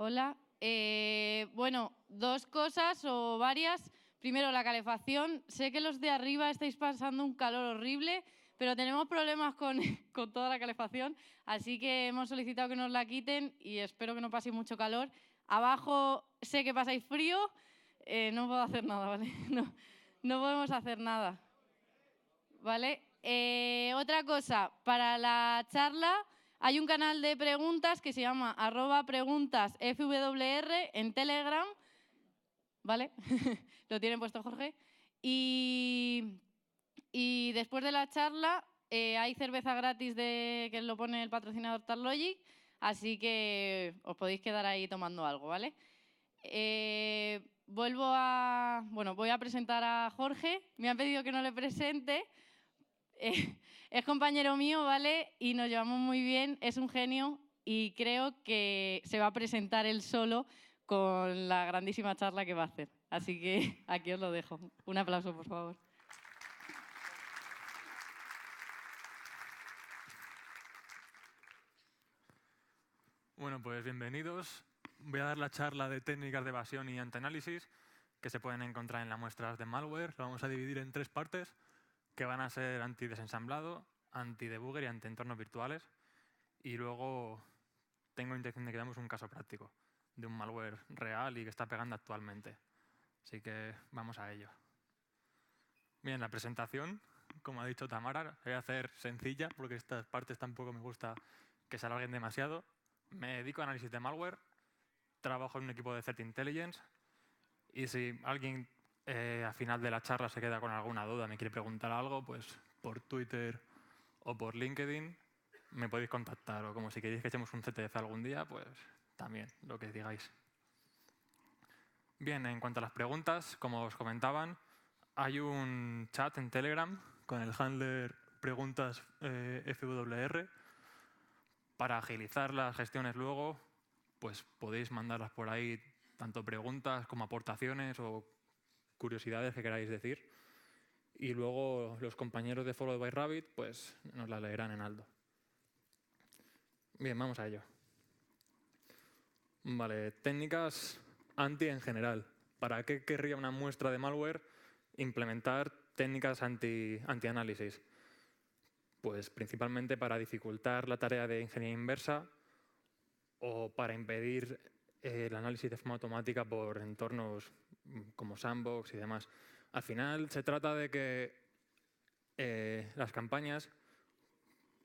Hola. Bueno, dos cosas o varias. Primero, la calefacción. Sé que los de arriba estáis pasando un calor horrible, pero tenemos problemas con, con toda la calefacción, así que hemos solicitado que nos la quiten y espero que no paséis mucho calor. Abajo sé que pasáis frío, no puedo hacer nada, ¿vale? No podemos hacer nada, ¿vale? Otra cosa, para la charla hay un canal de preguntas que se llama @preguntasfwr en Telegram, ¿vale? Lo tiene puesto Jorge. Y después de la charla hay cerveza gratis que lo pone el patrocinador Tarlogic, así que os podéis quedar ahí tomando algo, ¿vale? Voy a presentar a Jorge. Me han pedido que no le presente. Es compañero mío, ¿vale? Y nos llevamos muy bien, es un genio y creo que se va a presentar él solo con la grandísima charla que va a hacer. Así que aquí os lo dejo. Un aplauso, por favor. Bueno, pues bienvenidos. Voy a dar la charla de técnicas de evasión y antianálisis que se pueden encontrar en las muestras de malware. Lo vamos a dividir en tres partes, que van a ser antidesensamblado, antidebugger y antientornos virtuales. Y luego tengo intención de que demos un caso práctico de un malware real y que está pegando actualmente. Así que vamos a ello. Bien, la presentación, como ha dicho Tamara, la voy a hacer sencilla porque estas partes tampoco me gusta que se alarguen demasiado. Me dedico a análisis de malware, trabajo en un equipo de Threat Intelligence y si alguien al final de la charla se queda con alguna duda, me quiere preguntar algo, pues por Twitter o por LinkedIn me podéis contactar, o como si queréis que echemos un CTF algún día, pues también, lo que digáis. Bien, en cuanto a las preguntas, como os comentaban, hay un chat en Telegram con el handler preguntas FWR. Para agilizar las gestiones luego, pues podéis mandarlas por ahí, tanto preguntas como aportaciones o curiosidades que queráis decir. Y luego los compañeros de Followed by Rabbit pues nos las leerán en alto. Bien, vamos a ello. Vale, técnicas anti en general. ¿Para qué querría una muestra de malware implementar técnicas anti-análisis? Pues principalmente para dificultar la tarea de ingeniería inversa o para impedir el análisis de forma automática por entornos como Sandbox y demás. Al final se trata de que las campañas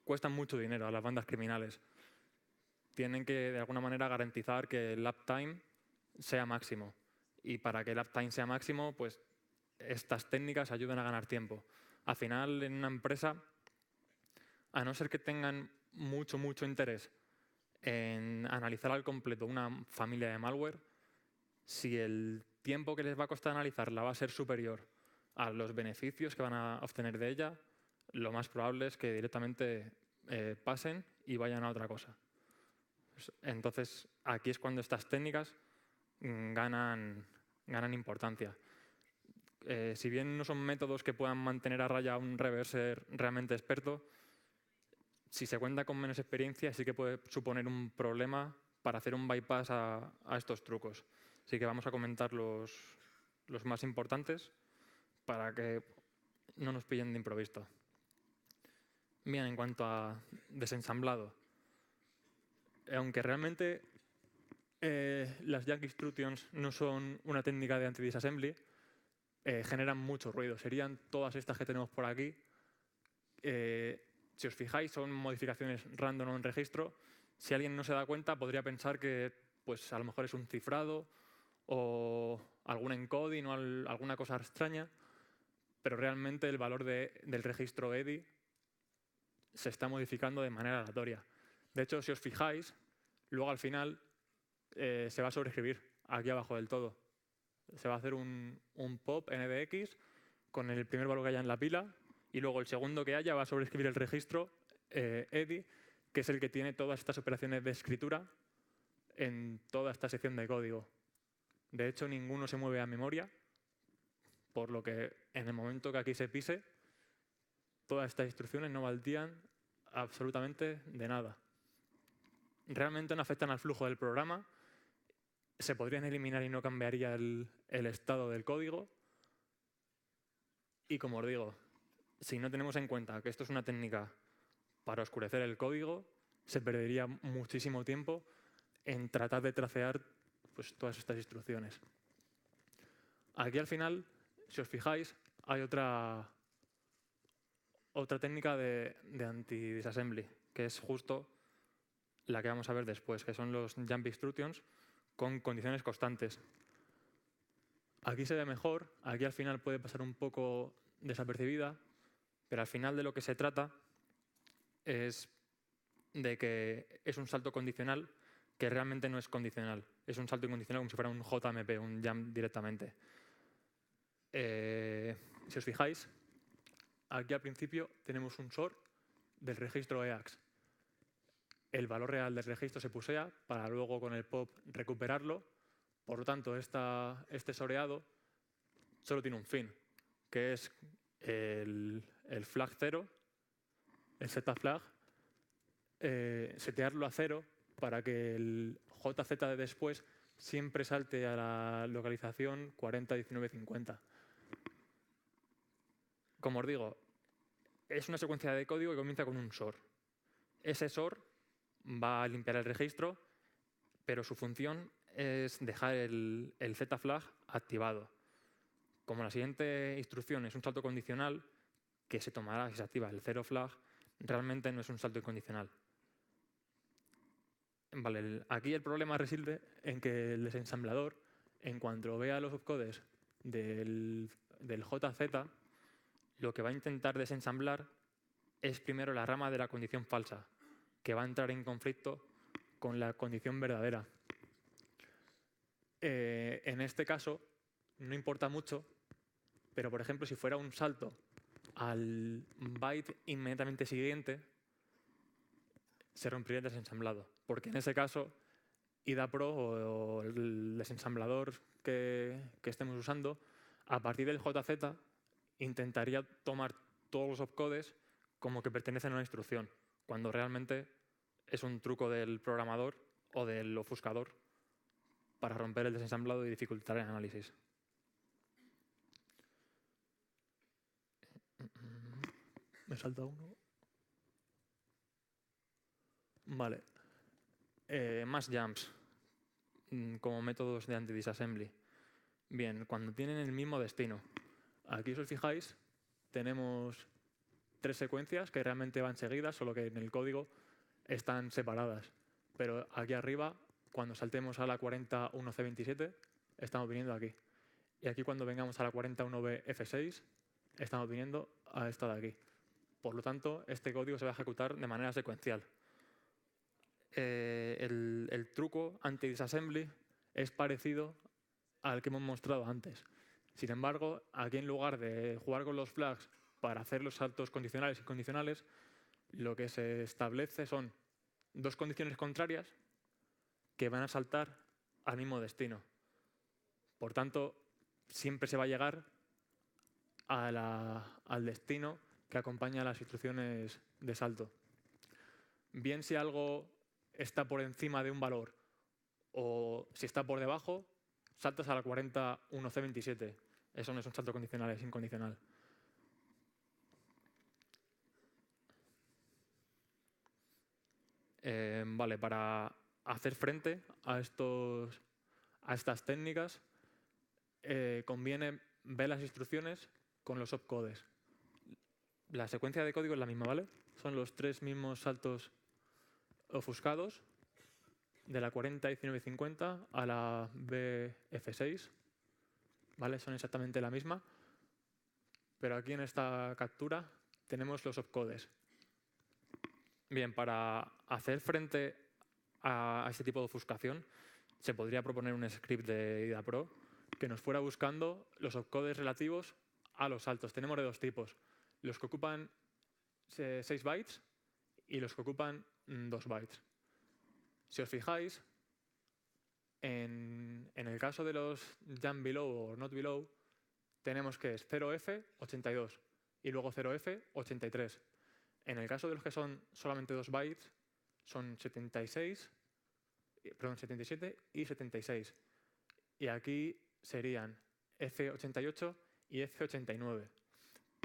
cuestan mucho dinero a las bandas criminales. Tienen que, de alguna manera, garantizar que el uptime sea máximo. Y para que el uptime sea máximo, pues estas técnicas ayudan a ganar tiempo. Al final, en una empresa, a no ser que tengan mucho interés en analizar al completo una familia de malware, si el tiempo que les va a costar analizarla va a ser superior a los beneficios que van a obtener de ella, lo más probable es que directamente pasen y vayan a otra cosa. Entonces, aquí es cuando estas técnicas ganan importancia. Si bien no son métodos que puedan mantener a raya a un reverser realmente experto, si se cuenta con menos experiencia sí que puede suponer un problema para hacer un bypass a estos trucos. Así que vamos a comentar los más importantes para que no nos pillen de improviso. Bien, en cuanto a desensamblado, aunque realmente las Jack Instructions no son una técnica de anti-disassembly, generan mucho ruido. Serían todas estas que tenemos por aquí. Si os fijáis, son modificaciones random en registro. Si alguien no se da cuenta, podría pensar que pues, a lo mejor es un cifrado o algún encoding o alguna cosa extraña, pero realmente el valor del registro EDI se está modificando de manera aleatoria. De hecho, si os fijáis, luego al final se va a sobreescribir aquí abajo del todo. Se va a hacer un pop NDX con el primer valor que haya en la pila y luego el segundo que haya va a sobreescribir el registro EDI, que es el que tiene todas estas operaciones de escritura en toda esta sección de código. De hecho, ninguno se mueve a memoria, por lo que en el momento que aquí se pise, todas estas instrucciones no valdrían absolutamente de nada. Realmente no afectan al flujo del programa se podrían eliminar y no cambiaría el estado del código. Y como os digo, si no tenemos en cuenta que esto es una técnica para oscurecer el código, se perdería muchísimo tiempo en tratar de tracear pues, todas estas instrucciones. Aquí al final, si os fijáis, hay otra técnica de anti-disassembly, que es justo la que vamos a ver después, que son los jump instructions con condiciones constantes. Aquí se ve mejor, aquí al final puede pasar un poco desapercibida, pero al final de lo que se trata es de que es un salto condicional que realmente no es condicional. Es un salto incondicional como si fuera un JMP, un jump directamente. Si os fijáis, aquí al principio tenemos un sort del registro EAX. El valor real del registro se pusea para luego con el pop recuperarlo. Por lo tanto, este soreado solo tiene un fin, que es el flag 0, el Z flag, setearlo a 0 para que el JZ de después siempre salte a la localización 401950. Como os digo, es una secuencia de código que comienza con un SOR. Ese SOR va a limpiar el registro, pero su función es dejar el Z flag activado. Como la siguiente instrucción es un salto condicional, que se tomará si se activa el 0 flag, realmente no es un salto incondicional. Vale, aquí el problema reside en que el desensamblador, en cuanto vea los opcodes del JZ, lo que va a intentar desensamblar es primero la rama de la condición falsa, que va a entrar en conflicto con la condición verdadera. En este caso, no importa mucho, pero por ejemplo, si fuera un salto al byte inmediatamente siguiente, se rompería el desensamblado, porque en ese caso IDAPRO o el desensamblador que estemos usando, a partir del JZ intentaría tomar todos los opcodes como que pertenecen a una instrucción, cuando realmente es un truco del programador o del ofuscador para romper el desensamblado y dificultar el análisis. Me salta uno. Vale. Más jumps como métodos de anti-disassembly. Bien, cuando tienen el mismo destino. Aquí, si os fijáis, tenemos 3 secuencias que realmente van seguidas, solo que en el código están separadas. Pero aquí arriba, cuando saltemos a la 41C27, estamos viniendo aquí. Y aquí cuando vengamos a la 41BF6, estamos viniendo a esta de aquí. Por lo tanto, este código se va a ejecutar de manera secuencial. El truco anti-disassembly es parecido al que hemos mostrado antes. Sin embargo, aquí en lugar de jugar con los flags para hacer los saltos condicionales y condicionales, lo que se establece son 2 condiciones contrarias que van a saltar al mismo destino. Por tanto, siempre se va a llegar al destino que acompaña a las instrucciones de salto. Bien si algo está por encima de un valor o si está por debajo, saltas a la 41C27. Eso no es un salto condicional, es incondicional. Vale, para hacer frente a estas técnicas, conviene ver las instrucciones con los opcodes. La secuencia de código es la misma, ¿vale? Son los 3 mismos saltos ofuscados de la 401950 a la BF6, ¿vale? Son exactamente la misma, pero aquí en esta captura tenemos los opcodes. Bien, para hacer frente a este tipo de ofuscación, se podría proponer un script de IDAPRO que nos fuera buscando los opcodes relativos a los saltos. Tenemos de 2 tipos, los que ocupan 6 bytes y los que ocupan 2 bytes. Si os fijáis, en el caso de los jump below o not below, tenemos que es 0F, 82 y luego 0F, 83. En el caso de los que son solamente 2 bytes, son 77 y 76. y aquí serían F88 y F89.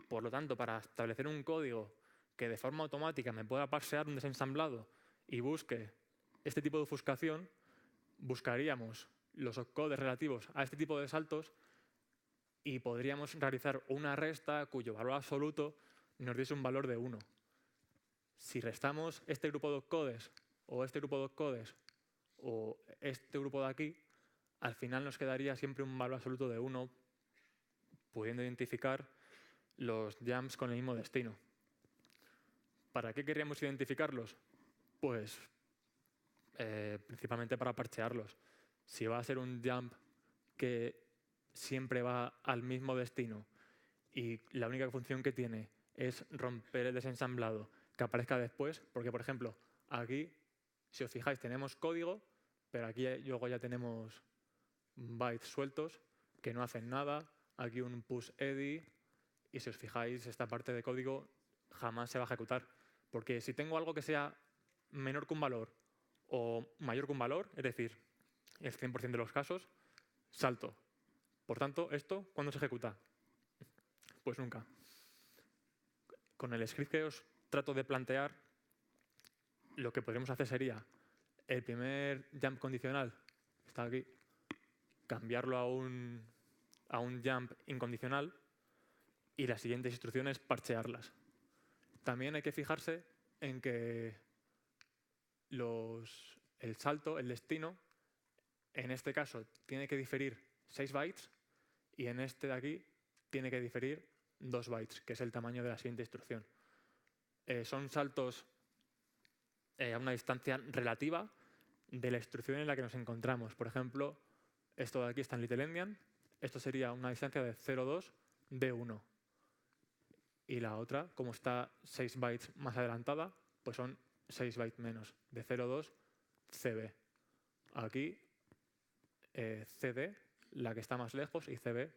Por lo tanto, para establecer un código que de forma automática me pueda parsear un desensamblado y busque este tipo de ofuscación, buscaríamos los opcodes relativos a este tipo de saltos y podríamos realizar una resta cuyo valor absoluto nos diese un valor de 1. Si restamos este grupo de opcodes o este grupo de opcodes o este grupo de aquí, al final nos quedaría siempre un valor absoluto de 1, pudiendo identificar los jumps con el mismo destino. ¿Para qué querríamos identificarlos? Pues principalmente para parchearlos. Si va a ser un jump que siempre va al mismo destino y la única función que tiene es romper el desensamblado que aparezca después, porque por ejemplo, aquí, si os fijáis, tenemos código, pero aquí luego ya tenemos bytes sueltos que no hacen nada, aquí un push eddy, y si os fijáis, esta parte de código jamás se va a ejecutar, porque si tengo algo que sea menor que un valor o mayor que un valor, es decir, el 100% de los casos, salto. Por tanto, ¿esto cuándo se ejecuta? Pues nunca. Con el script que os trato de plantear, lo que podríamos hacer sería el primer jump condicional, que está aquí, cambiarlo a un jump incondicional y las siguientes instrucciones parchearlas. También hay que fijarse en que el salto, el destino, en este caso tiene que diferir 6 bytes y en este de aquí tiene que diferir 2 bytes, que es el tamaño de la siguiente instrucción. Son saltos a una distancia relativa de la instrucción en la que nos encontramos. Por ejemplo, esto de aquí está en Little Endian, esto sería una distancia de 0,2 de 1. Y la otra, como está 6 bytes más adelantada, pues son 6 bytes menos, de 0,2 CB. Aquí CD, la que está más lejos, y CB,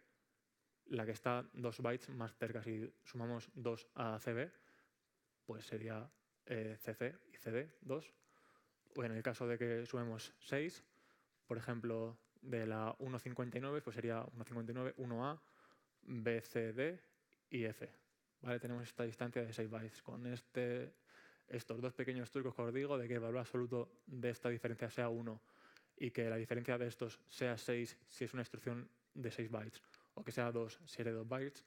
la que está 2 bytes más cerca. Si sumamos 2 a CB, pues sería CC y CD, 2. O en el caso de que sumemos 6, por ejemplo, de la 1.59, pues sería 1.59, 1A, BCD y F. ¿Vale? Tenemos esta distancia de 6 bytes. Con estos dos pequeños trucos que os digo, de que el valor absoluto de esta diferencia sea 1 y que la diferencia de estos sea 6 si es una instrucción de 6 bytes, o que sea 2 si es de 2 bytes,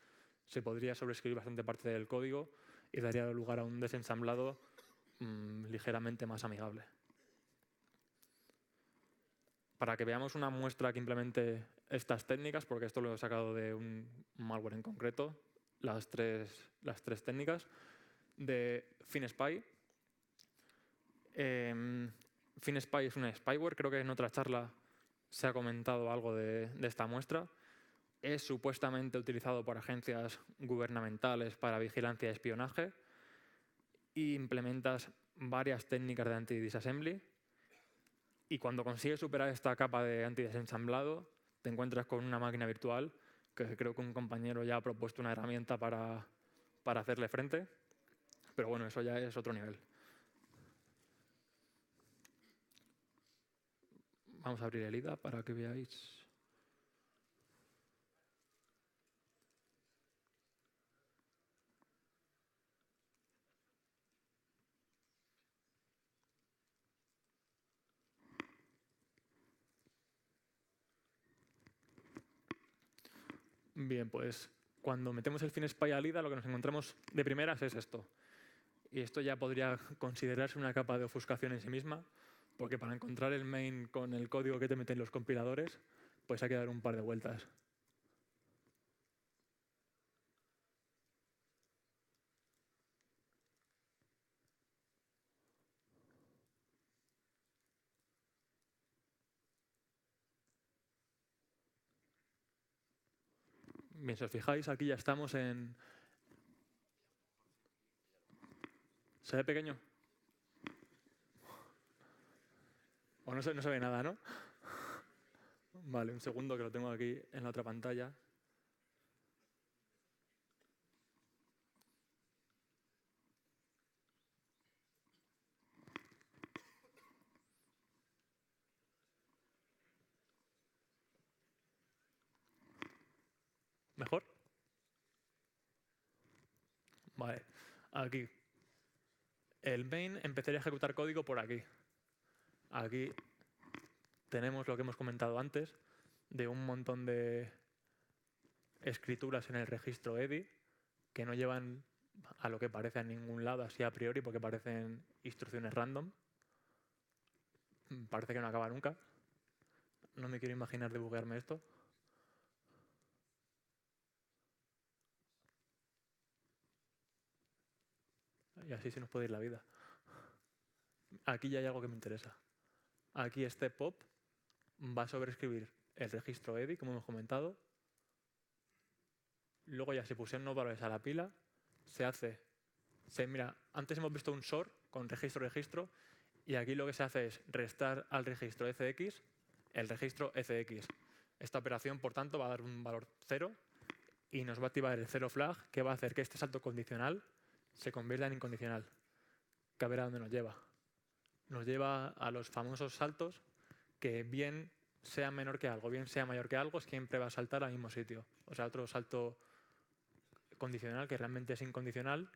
se podría sobreescribir bastante parte del código y daría lugar a un desensamblado ligeramente más amigable. Para que veamos una muestra que implemente estas técnicas, porque esto lo he sacado de un malware en concreto, las tres técnicas, de FinSpy. FinSpy es un spyware, creo que en otra charla se ha comentado algo de esta muestra. Es supuestamente utilizado por agencias gubernamentales para vigilancia y espionaje y implementas varias técnicas de anti-disassembly. Y cuando consigues superar esta capa de antidesensamblado, te encuentras con una máquina virtual, que creo que un compañero ya ha propuesto una herramienta para hacerle frente. Pero bueno, eso ya es otro nivel. Vamos a abrir el IDA para que veáis. Bien, pues cuando metemos el FinSpy al IDA, lo que nos encontramos de primeras es esto. Y esto ya podría considerarse una capa de ofuscación en sí misma, porque para encontrar el main con el código que te meten los compiladores, pues hay que dar un par de vueltas. Bien, si os fijáis, aquí ya estamos en... ¿Se ve pequeño? O no se ve nada, ¿no? Vale, un segundo que lo tengo aquí en la otra pantalla. ¿Mejor? Vale, aquí. El main empezaría a ejecutar código por aquí. Aquí tenemos lo que hemos comentado antes, de un montón de escrituras en el registro EDI que no llevan a lo que parece a ningún lado así a priori porque parecen instrucciones random. Parece que no acaba nunca. No me quiero imaginar debuguearme esto. Y así se nos puede ir la vida. Aquí ya hay algo que me interesa. Aquí este pop va a sobreescribir el registro EDI, como hemos comentado. Luego ya se pusieron unos valores a la pila. Mira, antes hemos visto un SOR con registro, y aquí lo que se hace es restar al registro FX el registro FX. Esta operación, por tanto, va a dar un valor 0 y nos va a activar el 0 flag, que va a hacer que este salto condicional se convierta en incondicional. Que a ver a dónde nos lleva. Nos lleva a los famosos saltos que bien sea menor que algo, bien sea mayor que algo, siempre va a saltar al mismo sitio. O sea, otro salto condicional que realmente es incondicional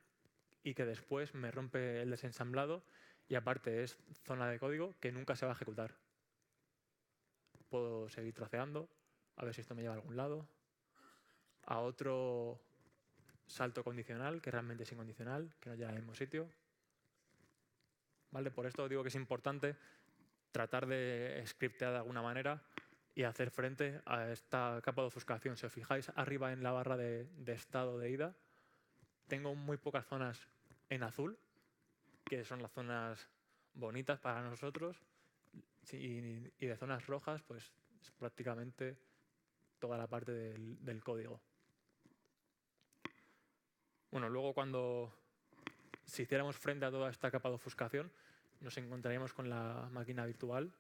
y que después me rompe el desensamblado y aparte es zona de código que nunca se va a ejecutar. Puedo seguir troceando, a ver si esto me lleva a algún lado. A otro salto condicional que realmente es incondicional, que no llega al mismo sitio. ¿Vale? Por esto digo que es importante tratar de scriptear de alguna manera y hacer frente a esta capa de ofuscación. Si os fijáis arriba en la barra de estado de ida, tengo muy pocas zonas en azul, que son las zonas bonitas para nosotros, y de zonas rojas, pues es prácticamente toda la parte del código. Bueno, luego si hiciéramos frente a toda esta capa de ofuscación, nos encontraríamos con la máquina virtual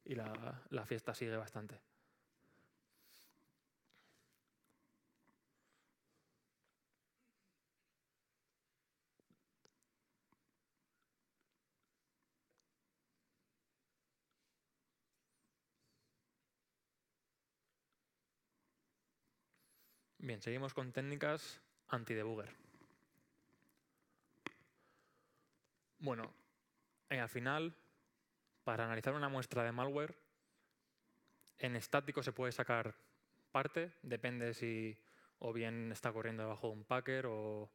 y la fiesta sigue bastante. Bien, seguimos con técnicas anti-debugger. Bueno, al final, para analizar una muestra de malware, en estático se puede sacar parte, depende si o bien está corriendo debajo de un packer o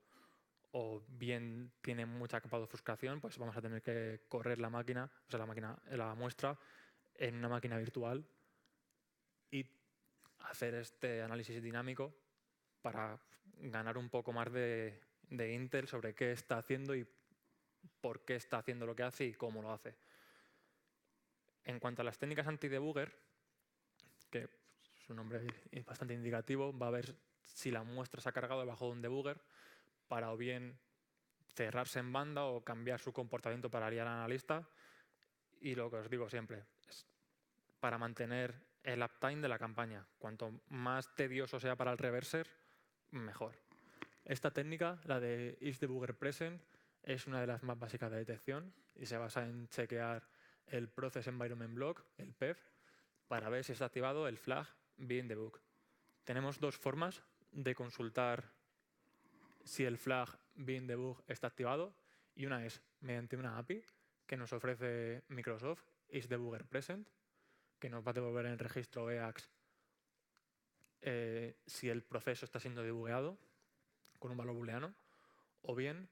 bien tiene mucha capa de ofuscación, pues vamos a tener que correr la máquina, o sea, la muestra en una máquina virtual y hacer este análisis dinámico para ganar un poco más de intel sobre qué está haciendo y por qué está haciendo lo que hace y cómo lo hace. En cuanto a las técnicas anti-debugger, que su nombre es bastante indicativo, va a ver si la muestra se ha cargado debajo de un debugger para o bien cerrarse en banda o cambiar su comportamiento para liar al analista. Y lo que os digo siempre, es para mantener el uptime de la campaña. Cuanto más tedioso sea para el reverser, mejor. Esta técnica, la de isDebuggerPresent, es una de las más básicas de detección y se basa en chequear el Process Environment Block, el PEB, para ver si está activado el flag beInDebug. Tenemos dos formas de consultar si el flag beInDebug está activado y una es mediante una API que nos ofrece Microsoft, isDebuggerPresent, que nos va a devolver en el registro EAX si el proceso está siendo debugueado con un valor booleano, o bien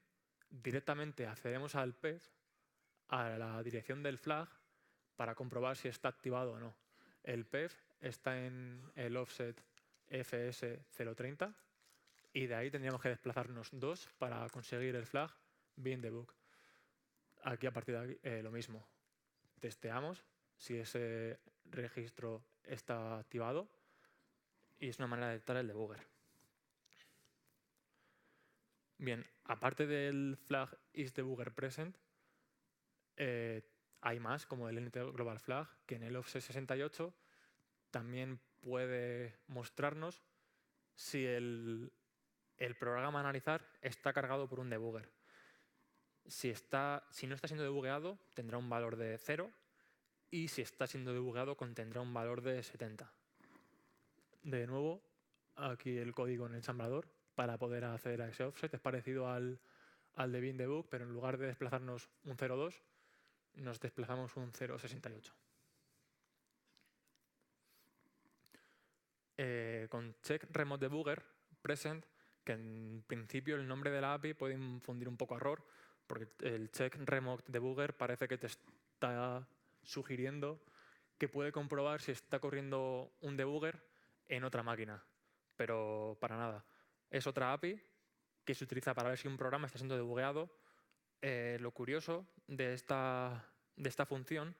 directamente accedemos al PEB, a la dirección del flag, para comprobar si está activado o no. El PEB está en el offset FS030 y de ahí tendríamos que desplazarnos 2 para conseguir el flag beInDebug. Aquí a partir de aquí lo mismo. Testeamos si ese registro está activado y es una manera de detectar el debugger. Bien, aparte del flag isDebuggerPresent, hay más, como el NT-Global Flag, que en el offset 68 también puede mostrarnos si el programa a analizar está cargado por un debugger. Si no está siendo debugueado, tendrá un valor de 0 y si está siendo debugueado, contendrá un valor de 70. De nuevo, aquí el código en el ensamblador para poder hacer a ese offset. Es parecido al de bin debug, pero en lugar de desplazarnos un 0,2, nos desplazamos un 0,68. Con check remote debugger present, que en principio el nombre de la API puede infundir un poco error, porque el check remote debugger parece que te está sugiriendo que puede comprobar si está corriendo un debugger en otra máquina, pero para nada. Es otra API que se utiliza para ver si un programa está siendo debugueado. Lo curioso de esta función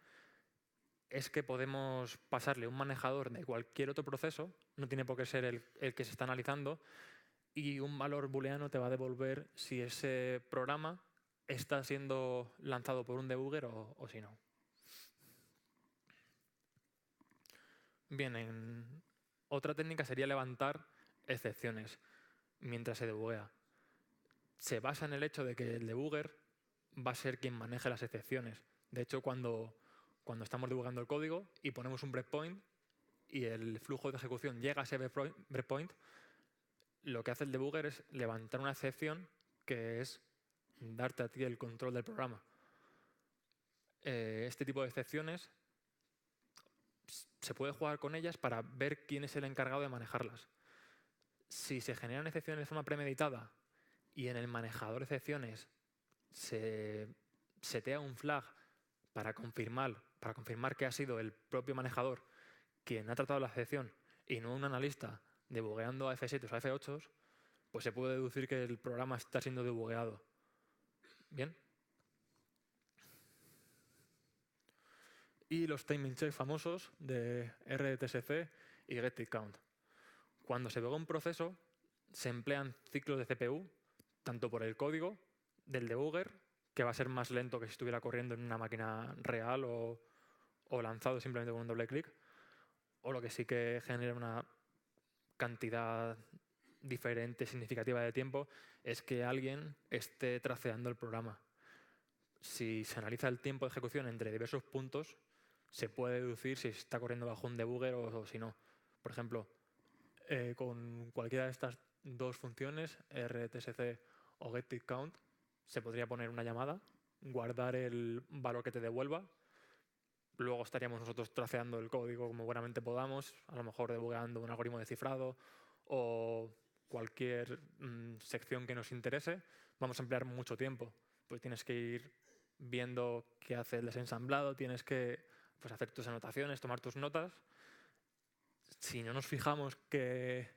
es que podemos pasarle un manejador de cualquier otro proceso, no tiene por qué ser el que se está analizando, y un valor booleano te va a devolver si ese programa está siendo lanzado por un debugger o si no. Bien, otra técnica sería levantar excepciones mientras se debuguea. Se basa en el hecho de que el debugger va a ser quien maneje las excepciones. De hecho, cuando estamos debugando el código y ponemos un breakpoint y el flujo de ejecución llega a ese breakpoint, lo que hace el debugger es levantar una excepción que es darte a ti el control del programa. Este tipo de excepciones se puede jugar con ellas para ver quién es el encargado de manejarlas. Si se generan excepciones de forma premeditada y en el manejador de excepciones se setea un flag para confirmar que ha sido el propio manejador quien ha tratado la excepción y no un analista debugueando a F7 o a F8, pues se puede deducir que el programa está siendo debugueado. ¿Bien? Y los timing checks famosos de RTSC y getItCount. Cuando se debuga un proceso, se emplean ciclos de CPU, tanto por el código del debugger, que va a ser más lento que si estuviera corriendo en una máquina real o lanzado simplemente con un doble clic, o lo que sí que genera una cantidad diferente, significativa de tiempo, es que alguien esté traceando el programa. Si se analiza el tiempo de ejecución entre diversos puntos, se puede deducir si está corriendo bajo un debugger o si no. Por ejemplo, con cualquiera de estas dos funciones, RTSC o getItCount, se podría poner una llamada, guardar el valor que te devuelva. Luego estaríamos nosotros traceando el código como buenamente podamos, a lo mejor debugueando un algoritmo de cifrado o cualquier sección que nos interese. Vamos a emplear mucho tiempo, pues tienes que ir viendo qué hace el desensamblado, tienes que hacer tus anotaciones, tomar tus notas. Si no nos fijamos que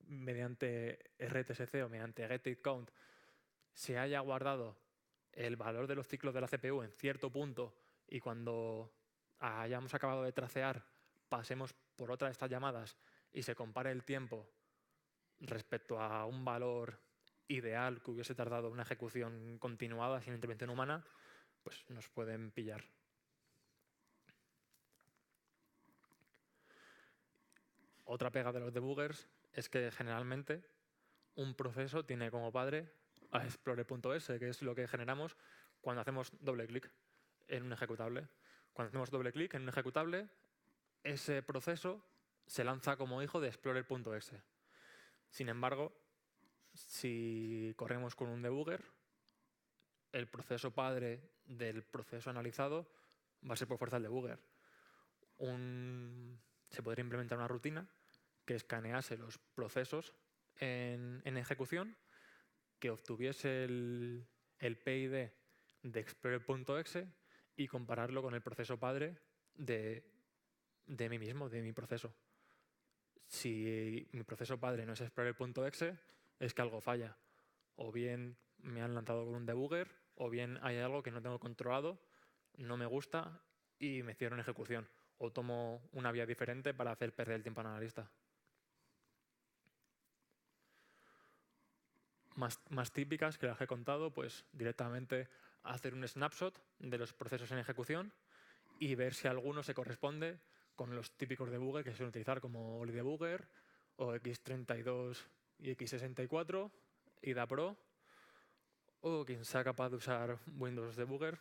mediante RTSC o mediante getItCount se haya guardado el valor de los ciclos de la CPU en cierto punto y cuando hayamos acabado de tracear pasemos por otra de estas llamadas y se compare el tiempo respecto a un valor ideal que hubiese tardado una ejecución continuada sin intervención humana, pues nos pueden pillar. Otra pega de los debuggers es que generalmente un proceso tiene como padre a explorer.s, que es lo que generamos cuando hacemos doble clic en un ejecutable. Cuando hacemos doble clic en un ejecutable, ese proceso se lanza como hijo de explorer.s. Sin embargo, si corremos con un debugger, el proceso padre del proceso analizado va a ser por fuerza el debugger. Se podría implementar una rutina que escanease los procesos en ejecución, que obtuviese el PID de explorer.exe y compararlo con el proceso padre de mí mismo, de mi proceso. Si mi proceso padre no es explorer.exe, es que algo falla. O bien me han lanzado con un debugger, o bien hay algo que no tengo controlado, no me gusta y me cierro en ejecución. O tomo una vía diferente para hacer perder el tiempo al analista. Más típicas que las que he contado, pues directamente hacer un snapshot de los procesos en ejecución y ver si alguno se corresponde con los típicos debugger que se suelen utilizar como OliDebugger o X32 y X64, IDA Pro, o quien sea capaz de usar Windows Debugger,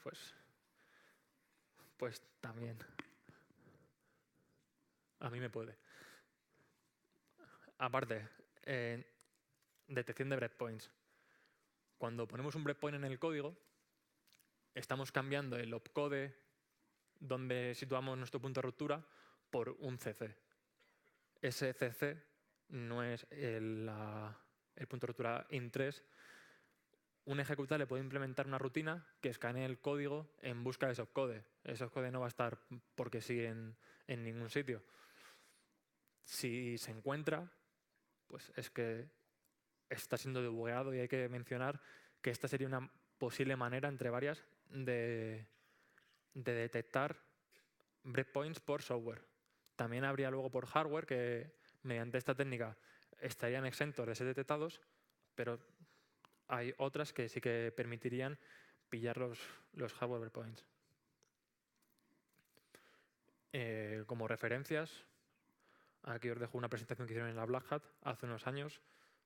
pues también. A mí me puede. Aparte, detección de breakpoints. Cuando ponemos un breakpoint en el código, estamos cambiando el opcode donde situamos nuestro punto de ruptura por un CC. Ese CC no es el punto de ruptura int3. Un ejecutable puede implementar una rutina que escanee el código en busca de ese opcode. Ese opcode no va a estar porque sí en ningún sitio. Si se encuentra, pues es que está siendo debugueado, y hay que mencionar que esta sería una posible manera, entre varias, de detectar breakpoints por software. También habría luego por hardware que mediante esta técnica estarían exentos de ser detectados, pero hay otras que sí que permitirían pillar los hardware breakpoints. Como referencias, aquí os dejo una presentación que hicieron en la Black Hat hace unos años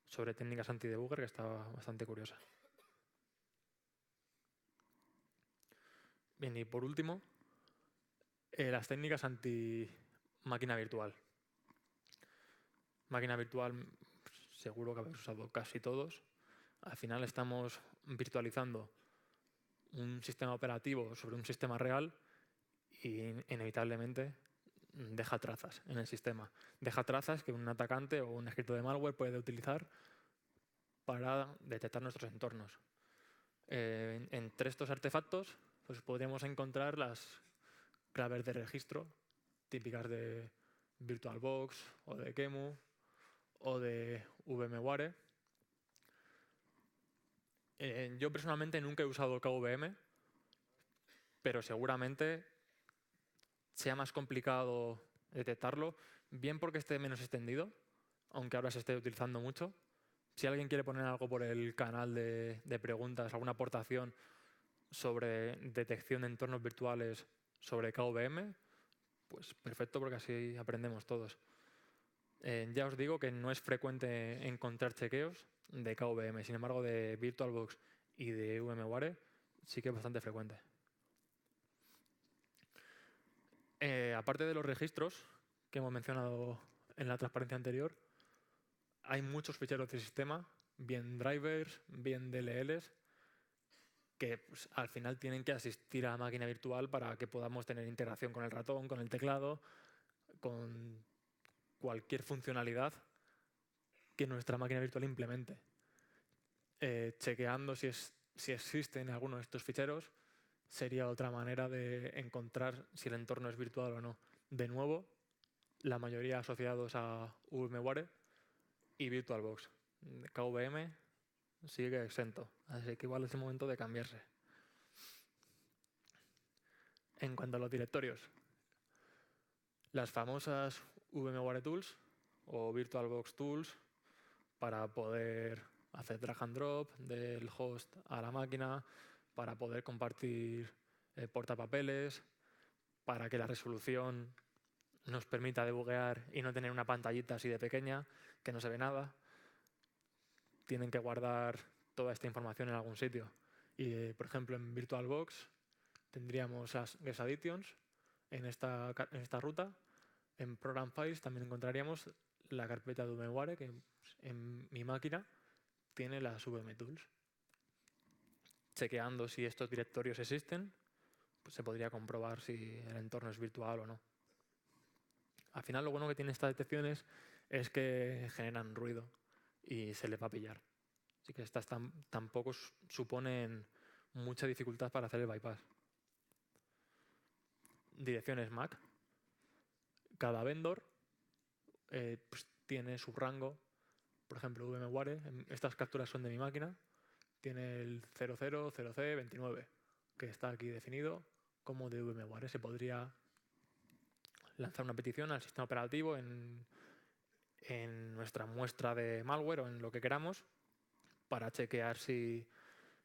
sobre técnicas anti-debugger, que estaba bastante curiosa. Bien, y por último, las técnicas anti-máquina virtual. Máquina virtual, seguro que habéis usado casi todos. Al final estamos virtualizando un sistema operativo sobre un sistema real y inevitablemente deja trazas en el sistema. Deja trazas que un atacante o un escritor de malware puede utilizar para detectar nuestros entornos. Entre estos artefactos pues podríamos encontrar las claves de registro típicas de VirtualBox o de QEMU o de VMware. Yo personalmente nunca he usado KVM, pero seguramente sea más complicado detectarlo, bien porque esté menos extendido, aunque ahora se esté utilizando mucho. Si alguien quiere poner algo por el canal de preguntas, alguna aportación sobre detección de entornos virtuales sobre KVM, pues perfecto, porque así aprendemos todos. Ya os digo que no es frecuente encontrar chequeos de KVM, sin embargo de VirtualBox y de VMware sí que es bastante frecuente. Aparte de los registros que hemos mencionado en la transparencia anterior, hay muchos ficheros del sistema, bien drivers, bien DLLs, que pues, al final tienen que asistir a la máquina virtual para que podamos tener integración con el ratón, con el teclado, con cualquier funcionalidad que nuestra máquina virtual implemente. Chequeando si existen algunos de estos ficheros sería otra manera de encontrar si el entorno es virtual o no. De nuevo, la mayoría asociados a VMware y VirtualBox. KVM sigue exento, así que igual es el momento de cambiarse. En cuanto a los directorios, las famosas VMware Tools o VirtualBox Tools para poder hacer drag and drop del host a la máquina, para poder compartir portapapeles, para que la resolución nos permita debuguear y no tener una pantallita así de pequeña que no se ve nada. Tienen que guardar toda esta información en algún sitio. Y, por ejemplo, en VirtualBox tendríamos las guest additions en esta ruta. En Program Files también encontraríamos la carpeta de VMware, que en mi máquina tiene las VMTools. Chequeando si estos directorios existen, pues se podría comprobar si el entorno es virtual o no. Al final, lo bueno que tienen estas detecciones es que generan ruido y se les va a pillar. Así que estas tampoco suponen mucha dificultad para hacer el bypass. Direcciones MAC. Cada vendor pues tiene su rango. Por ejemplo, VMware, estas capturas son de mi máquina, tiene el 00, 0C, 29, que está aquí definido como de VMware. Se podría lanzar una petición al sistema operativo en nuestra muestra de malware o en lo que queramos para chequear si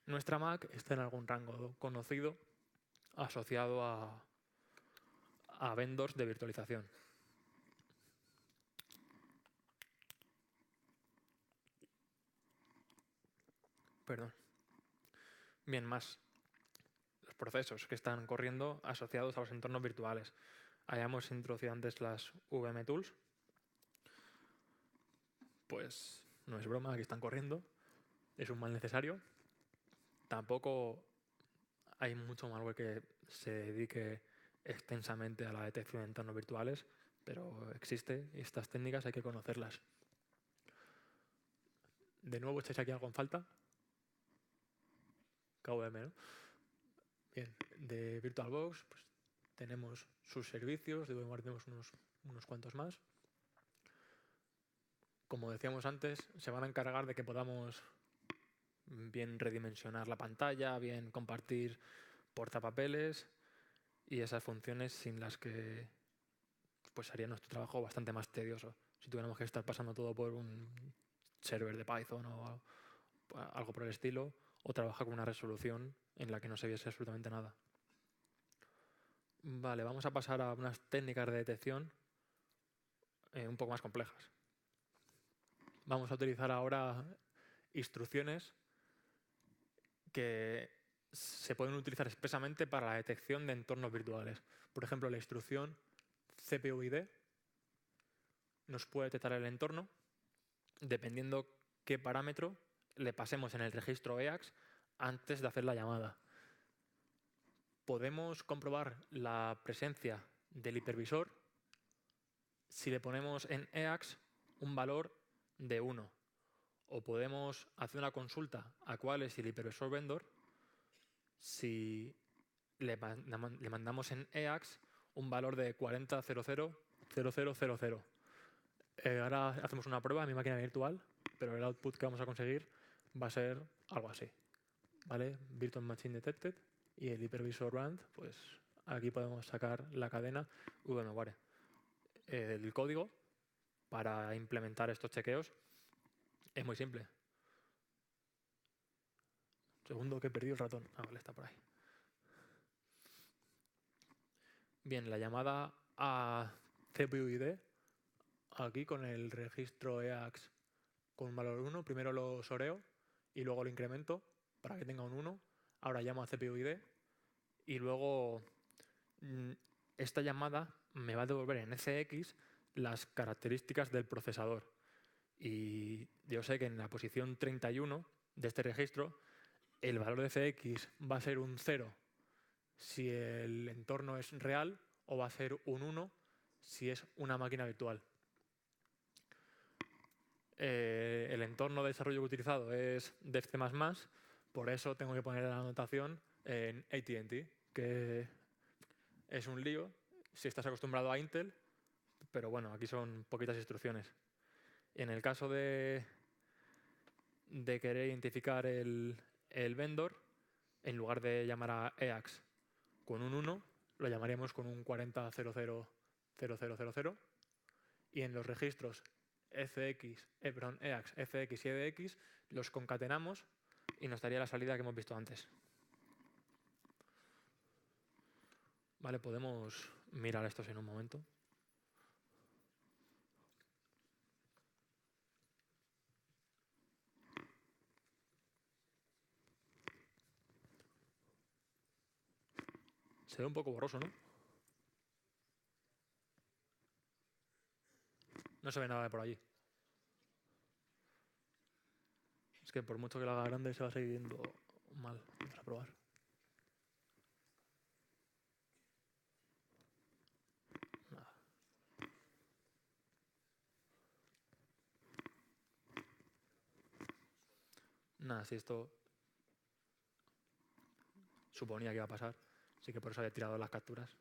nuestra Mac está en algún rango conocido asociado a vendors de virtualización. Perdón. Bien, más los procesos que están corriendo asociados a los entornos virtuales. Hayamos introducido antes las VM Tools. Pues no es broma, aquí están corriendo, es un mal necesario. Tampoco hay mucho malware que se dedique extensamente a la detección de entornos virtuales, pero existe y estas técnicas hay que conocerlas. De nuevo, ¿echáis aquí algo en falta? KVM, ¿no? Bien, de VirtualBox pues, tenemos sus servicios, de VMware tenemos unos cuantos más. Como decíamos antes, se van a encargar de que podamos bien redimensionar la pantalla, bien compartir portapapeles y esas funciones sin las que pues haría nuestro trabajo bastante más tedioso. Si tuviéramos que estar pasando todo por un server de Python o algo por el estilo, o trabajar con una resolución en la que no se viese absolutamente nada. Vale, vamos a pasar a unas técnicas de detección un poco más complejas. Vamos a utilizar ahora instrucciones que se pueden utilizar expresamente para la detección de entornos virtuales. Por ejemplo, la instrucción CPU-ID nos puede detectar el entorno dependiendo qué parámetro le pasemos en el registro EAX antes de hacer la llamada. Podemos comprobar la presencia del hipervisor si le ponemos en EAX un valor de 1. O podemos hacer una consulta a cuál es el hipervisor vendor si le mandamos en EAX un valor de 40.00.0000. Ahora hacemos una prueba en mi máquina virtual, pero el output que vamos a conseguir va a ser algo así. ¿Vale? Virtual Machine Detected y el hipervisor rand, pues aquí podemos sacar la cadena VMware. El código para implementar estos chequeos es muy simple. Segundo que he perdido el ratón. Ah, vale, está por ahí. Bien, la llamada a CPU-ID, aquí con el registro EAX con un valor 1, primero lo soreo y luego lo incremento para que tenga un 1. Ahora llamo a CPU-ID y luego esta llamada me va a devolver en FX las características del procesador. Y yo sé que en la posición 31 de este registro el valor de FX va a ser un 0 si el entorno es real o va a ser un 1 si es una máquina virtual. El entorno de desarrollo que he utilizado es Dev C++, por eso tengo que poner la anotación en AT&T, que es un lío si estás acostumbrado a Intel, pero bueno, aquí son poquitas instrucciones. En el caso de querer identificar el vendor, en lugar de llamar a EAX con un 1, lo llamaríamos con un 40.00.0000. Y en los registros EAX, FX y EDX los concatenamos y nos daría la salida que hemos visto antes. Vale, podemos mirar estos en un momento. Se ve un poco borroso, ¿no? No se ve nada de por allí. Es que por mucho que lo haga grande se va a seguir viendo mal. Vamos a probar. Nada. Nada, si esto suponía que iba a pasar, así que por eso había tirado las capturas.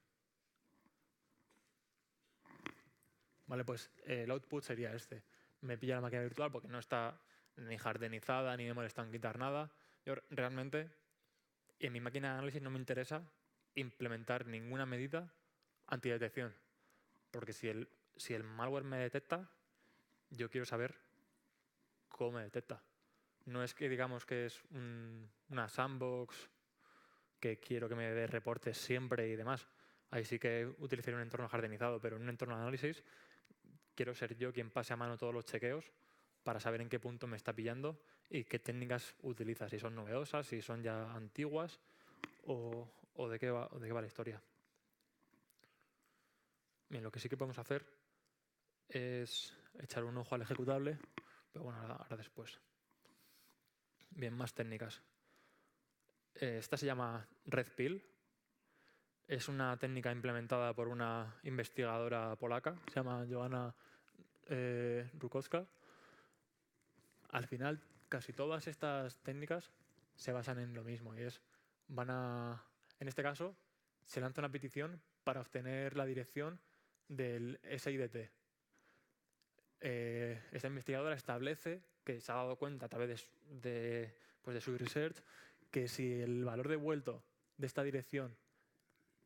Vale, pues el output sería este. Me pilla la máquina virtual porque no está ni jardinizada, ni me molesta en quitar nada. Yo realmente, en mi máquina de análisis no me interesa implementar ninguna medida antidetección. Porque si el malware me detecta, yo quiero saber cómo me detecta. No es que digamos que es una sandbox que quiero que me dé reportes siempre y demás. Ahí sí que utilizaría un entorno jardinizado, pero en un entorno de análisis quiero ser yo quien pase a mano todos los chequeos para saber en qué punto me está pillando y qué técnicas utiliza, si son novedosas, si son ya antiguas o de qué va la historia. Bien, lo que sí que podemos hacer es echar un ojo al ejecutable Pero bueno, ahora después. Bien, más técnicas. Esta se llama Red Pill. Es una técnica implementada por una investigadora polaca, se llama Joanna Rukowska. Al final, casi todas estas técnicas se basan en lo mismo y es, en este caso, se lanza una petición para obtener la dirección del SIDT. Esta investigadora establece que se ha dado cuenta a través de su research que si el valor devuelto de esta dirección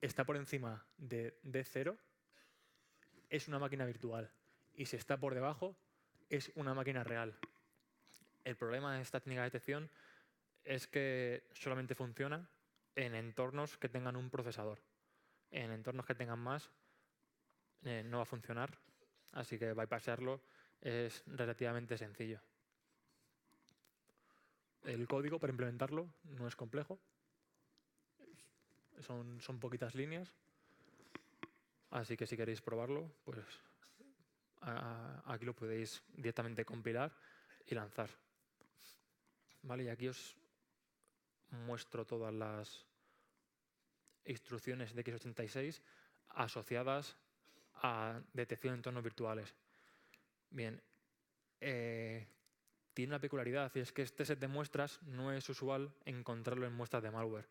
está por encima de D0, es una máquina virtual. Y si está por debajo, es una máquina real. El problema de esta técnica de detección es que solamente funciona en entornos que tengan un procesador. En entornos que tengan más, no va a funcionar. Así que bypassarlo es relativamente sencillo. El código para implementarlo no es complejo. Son poquitas líneas. Así que si queréis probarlo, pues aquí lo podéis directamente compilar y lanzar. Vale, y aquí os muestro todas las instrucciones de x86 asociadas a detección de entornos virtuales. Bien, tiene una peculiaridad y es que este set de muestras no es usual encontrarlo en muestras de malware,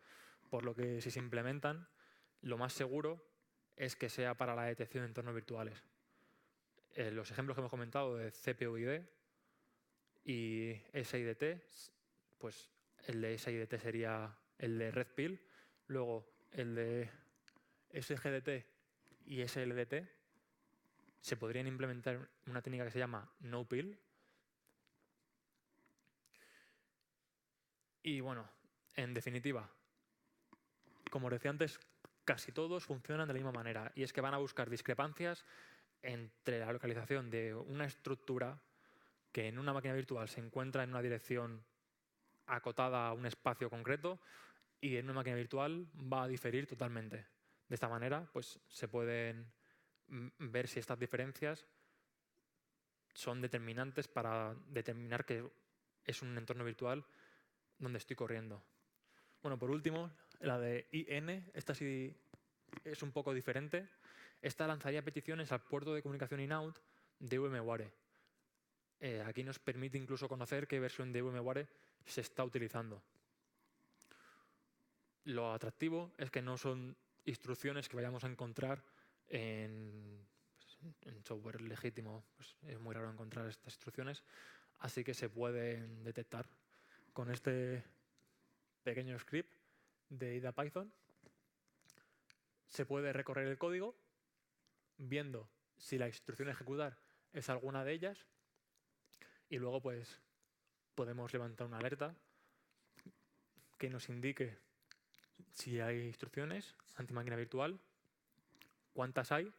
por lo que si se implementan, lo más seguro es que sea para la detección de entornos virtuales. Los ejemplos que hemos comentado de CPUID y SIDT, pues el de SIDT sería el de Red Pill, luego el de SGDT y SLDT se podrían implementar una técnica que se llama No Pill. Y bueno, en definitiva, como os decía antes, casi todos funcionan de la misma manera y es que van a buscar discrepancias entre la localización de una estructura que en una máquina virtual se encuentra en una dirección acotada a un espacio concreto y en una máquina virtual va a diferir totalmente. De esta manera, pues se pueden ver si estas diferencias son determinantes para determinar que es un entorno virtual donde estoy corriendo. Bueno, por último, la de IN, esta sí es un poco diferente. Esta lanzaría peticiones al puerto de comunicación in-out de VMware. Aquí nos permite incluso conocer qué versión de VMware se está utilizando. Lo atractivo es que no son instrucciones que vayamos a encontrar en software legítimo. Pues es muy raro encontrar estas instrucciones, así que se pueden detectar con este pequeño script de IDA Python. Se puede recorrer el código viendo si la instrucción a ejecutar es alguna de ellas y luego pues podemos levantar una alerta que nos indique si hay instrucciones anti-máquina virtual, cuántas hay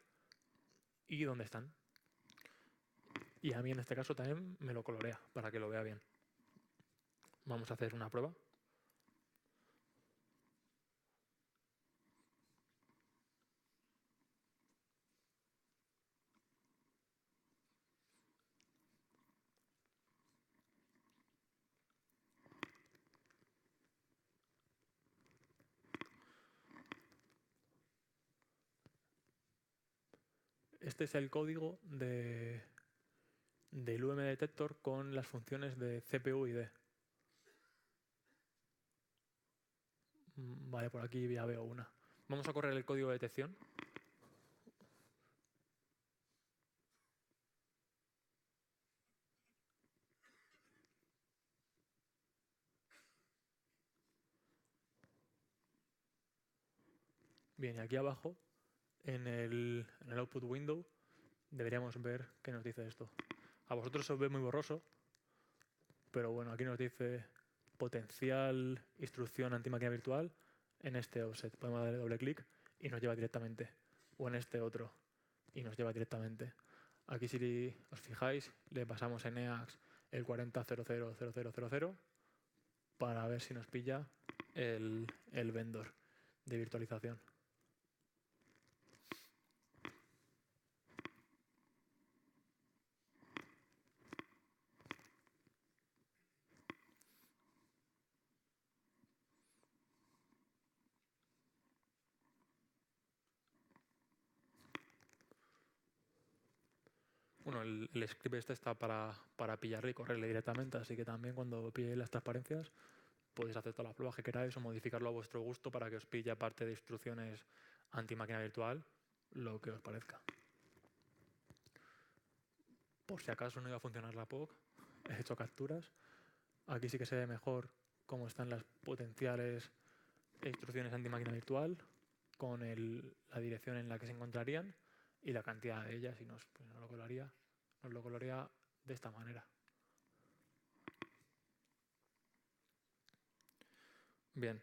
y dónde están. Y a mí en este caso también me lo colorea para que lo vea bien. Vamos a hacer una prueba. Este es el código del UM Detector con las funciones de CPU y D. Vale, por aquí ya veo una. Vamos a correr el código de detección. Bien, y aquí abajo, en el output window, deberíamos ver qué nos dice esto. A vosotros os ve muy borroso, pero bueno, aquí nos dice potencial instrucción anti-máquina virtual en este offset. Podemos darle doble clic y nos lleva directamente. O en este otro y nos lleva directamente. Aquí si os fijáis, le pasamos en EAX el 40.00.00.00 para ver si nos pilla el vendor de virtualización. Bueno, el script este está para pillarle y correrle directamente, así que también cuando pilléis las transparencias podéis hacer todas las pruebas que queráis o modificarlo a vuestro gusto para que os pille, aparte de instrucciones anti-máquina virtual, lo que os parezca. Por si acaso no iba a funcionar la POC, he hecho capturas. Aquí sí que se ve mejor cómo están las potenciales instrucciones anti-máquina virtual con la dirección en la que se encontrarían y la cantidad de ellas, y nos lo colorearía de esta manera. Bien,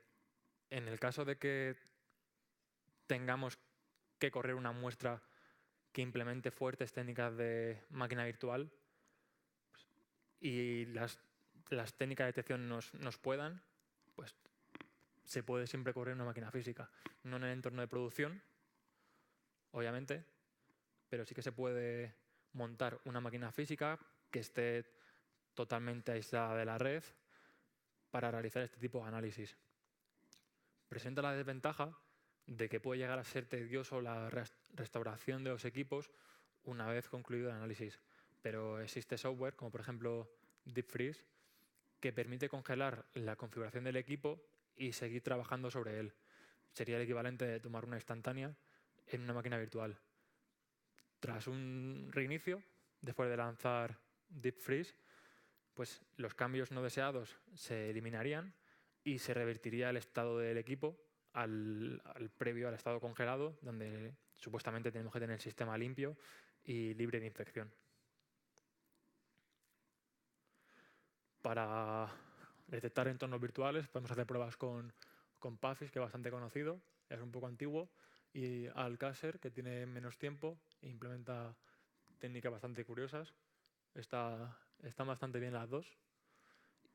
en el caso de que tengamos que correr una muestra que implemente fuertes técnicas de máquina virtual y las técnicas de detección nos puedan, pues se puede siempre correr una máquina física. No en el entorno de producción, obviamente, pero sí que se puede montar una máquina física que esté totalmente aislada de la red para realizar este tipo de análisis. Presenta la desventaja de que puede llegar a ser tedioso la restauración de los equipos una vez concluido el análisis, pero existe software, como por ejemplo Deep Freeze, que permite congelar la configuración del equipo y seguir trabajando sobre él. Sería el equivalente de tomar una instantánea en una máquina virtual. Tras un reinicio, después de lanzar Deep Freeze, pues los cambios no deseados se eliminarían y se revertiría el estado del equipo al previo al estado congelado, donde supuestamente tenemos que tener el sistema limpio y libre de infección. Para detectar entornos virtuales podemos hacer pruebas con Puffies, que es bastante conocido, es un poco antiguo, y Alcacer, que tiene menos tiempo e implementa técnicas bastante curiosas. Están bastante bien las dos.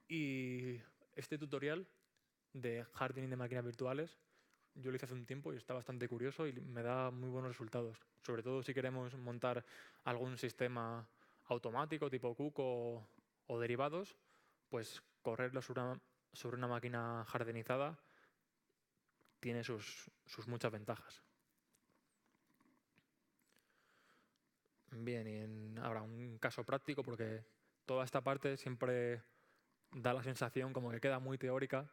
Y este tutorial de hardening de máquinas virtuales yo lo hice hace un tiempo y está bastante curioso y me da muy buenos resultados. Sobre todo si queremos montar algún sistema automático tipo Cook o derivados, pues correrlo sobre una máquina hardenizada tiene sus muchas ventajas. Bien, y ahora un caso práctico, porque toda esta parte siempre da la sensación como que queda muy teórica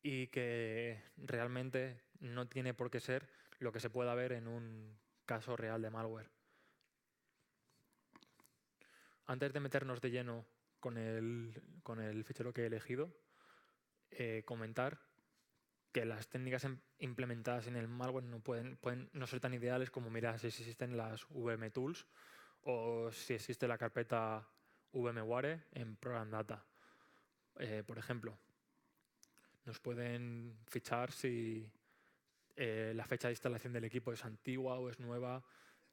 y que realmente no tiene por qué ser lo que se pueda ver en un caso real de malware. Antes de meternos de lleno con el fichero que he elegido, comentar que las técnicas implementadas en el malware pueden no ser tan ideales como mirar si existen las VM Tools o si existe la carpeta VMware en Program Data. Por ejemplo, nos pueden fichar si la fecha de instalación del equipo es antigua o es nueva,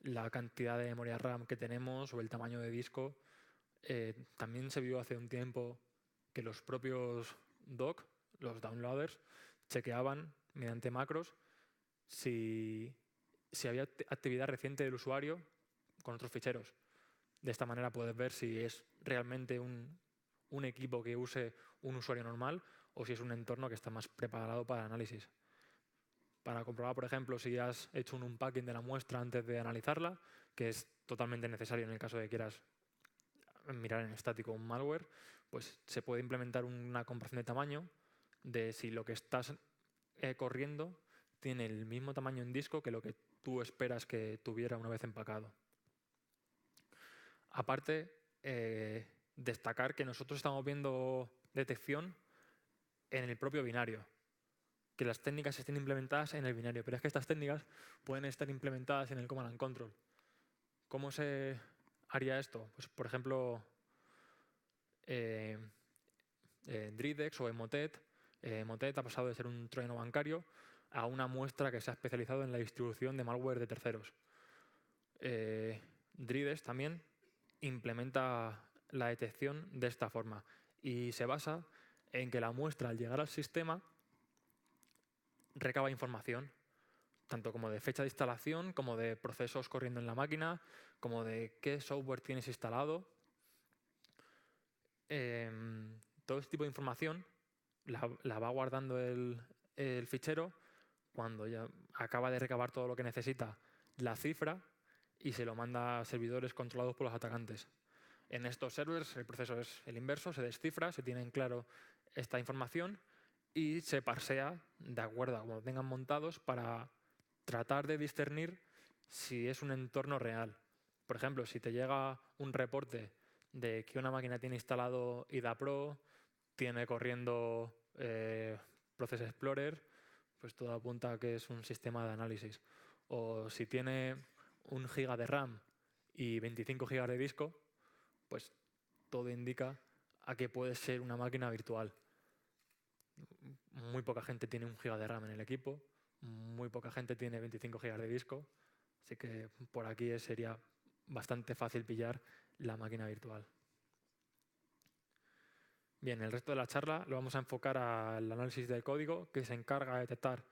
la cantidad de memoria RAM que tenemos o el tamaño de disco. También se vio hace un tiempo que los propios doc, los downloaders, chequeaban mediante macros si había actividad reciente del usuario con otros ficheros. De esta manera puedes ver si es realmente un equipo que use un usuario normal o si es un entorno que está más preparado para análisis. Para comprobar, por ejemplo, si has hecho un unpacking de la muestra antes de analizarla, que es totalmente necesario en el caso de que quieras mirar en estático un malware, pues se puede implementar una comparación de tamaño de si lo que estás corriendo tiene el mismo tamaño en disco que lo que tú esperas que tuviera una vez empacado. Aparte, destacar que nosotros estamos viendo detección en el propio binario, que las técnicas estén implementadas en el binario, pero es que estas técnicas pueden estar implementadas en el command and control. ¿Cómo se haría esto? Pues, por ejemplo, Dridex o Emotet. Emotet ha pasado de ser un troyano bancario a una muestra que se ha especializado en la distribución de malware de terceros. Dridex también implementa la detección de esta forma y se basa en que la muestra, al llegar al sistema, recaba información, tanto como de fecha de instalación, como de procesos corriendo en la máquina, como de qué software tienes instalado. Todo este tipo de información la va guardando el fichero. Cuando ya acaba de recabar todo lo que necesita, la cifra y se lo manda a servidores controlados por los atacantes. En estos servers el proceso es el inverso, se descifra, se tiene en claro esta información y se parsea de acuerdo a cómo tengan montados para tratar de discernir si es un entorno real. Por ejemplo, si te llega un reporte de que una máquina tiene instalado IDA Pro, tiene corriendo Process Explorer, pues todo apunta a que es un sistema de análisis. O si tiene 1 GB de RAM y 25 GB de disco, pues todo indica a que puede ser una máquina virtual. Muy poca gente tiene 1 GB de RAM en el equipo, muy poca gente tiene 25 GB de disco, así que por aquí sería bastante fácil pillar la máquina virtual. Bien, el resto de la charla lo vamos a enfocar al análisis del código que se encarga de detectar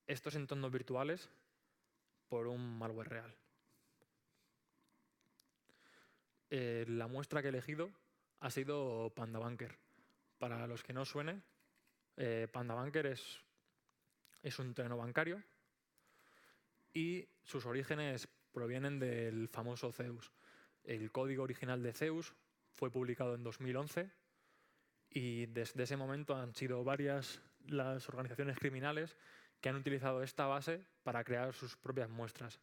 estos entornos virtuales por un malware real. La muestra que he elegido ha sido PandaBunker. Para los que no suene, PandaBunker es un terreno bancario y sus orígenes provienen del famoso Zeus. El código original de Zeus fue publicado en 2011 y desde ese momento han sido varias las organizaciones criminales que han utilizado esta base para crear sus propias muestras,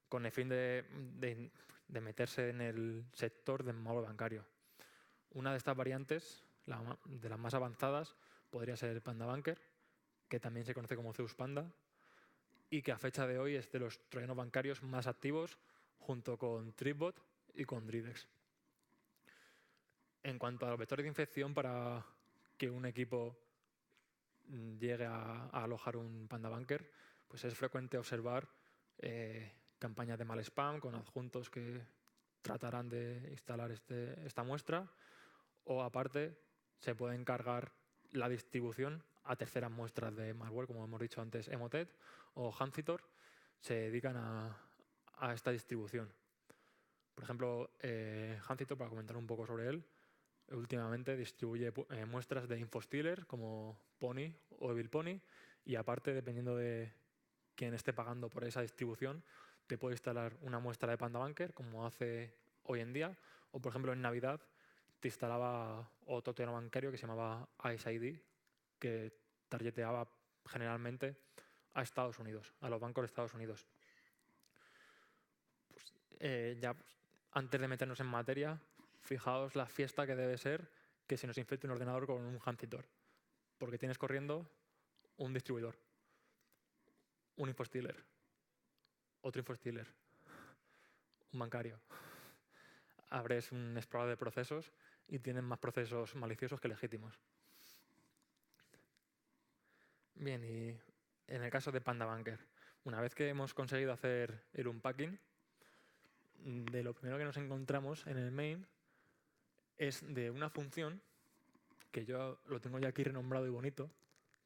con el fin de meterse en el sector del malware bancario. Una de estas variantes, de las más avanzadas, podría ser PandaBunker, que también se conoce como Zeus Panda, y que a fecha de hoy es de los troyanos bancarios más activos, junto con Tripbot y con Dridex. En cuanto a los vectores de infección, para que un equipo llegue a alojar un PandaBunker, pues es frecuente observar campañas de mal spam con adjuntos que tratarán de instalar esta muestra, o aparte se puede encargar la distribución a terceras muestras de malware, como hemos dicho antes, Emotet o Hanzitor, se dedican a esta distribución. Por ejemplo, Hanzitor, para comentar un poco sobre él, últimamente distribuye muestras de Infostealer como Pony o Evil Pony, y aparte, dependiendo de quién esté pagando por esa distribución, te puede instalar una muestra de PandaBunker, como hace hoy en día, o por ejemplo en Navidad te instalaba otro terreno bancario que se llamaba IceID, que targeteaba generalmente a Estados Unidos, a los bancos de Estados Unidos. Pues, antes de meternos en materia, fijaos la fiesta que debe ser que se nos infecte un ordenador con un Hanzitor, porque tienes corriendo un distribuidor, un Infostealer, otro Infostealer, un bancario. Abres un explorador de procesos y tienes más procesos maliciosos que legítimos. Bien, y en el caso de PandaBunker, una vez que hemos conseguido hacer el unpacking, de lo primero que nos encontramos en el main es de una función que yo lo tengo ya aquí renombrado y bonito,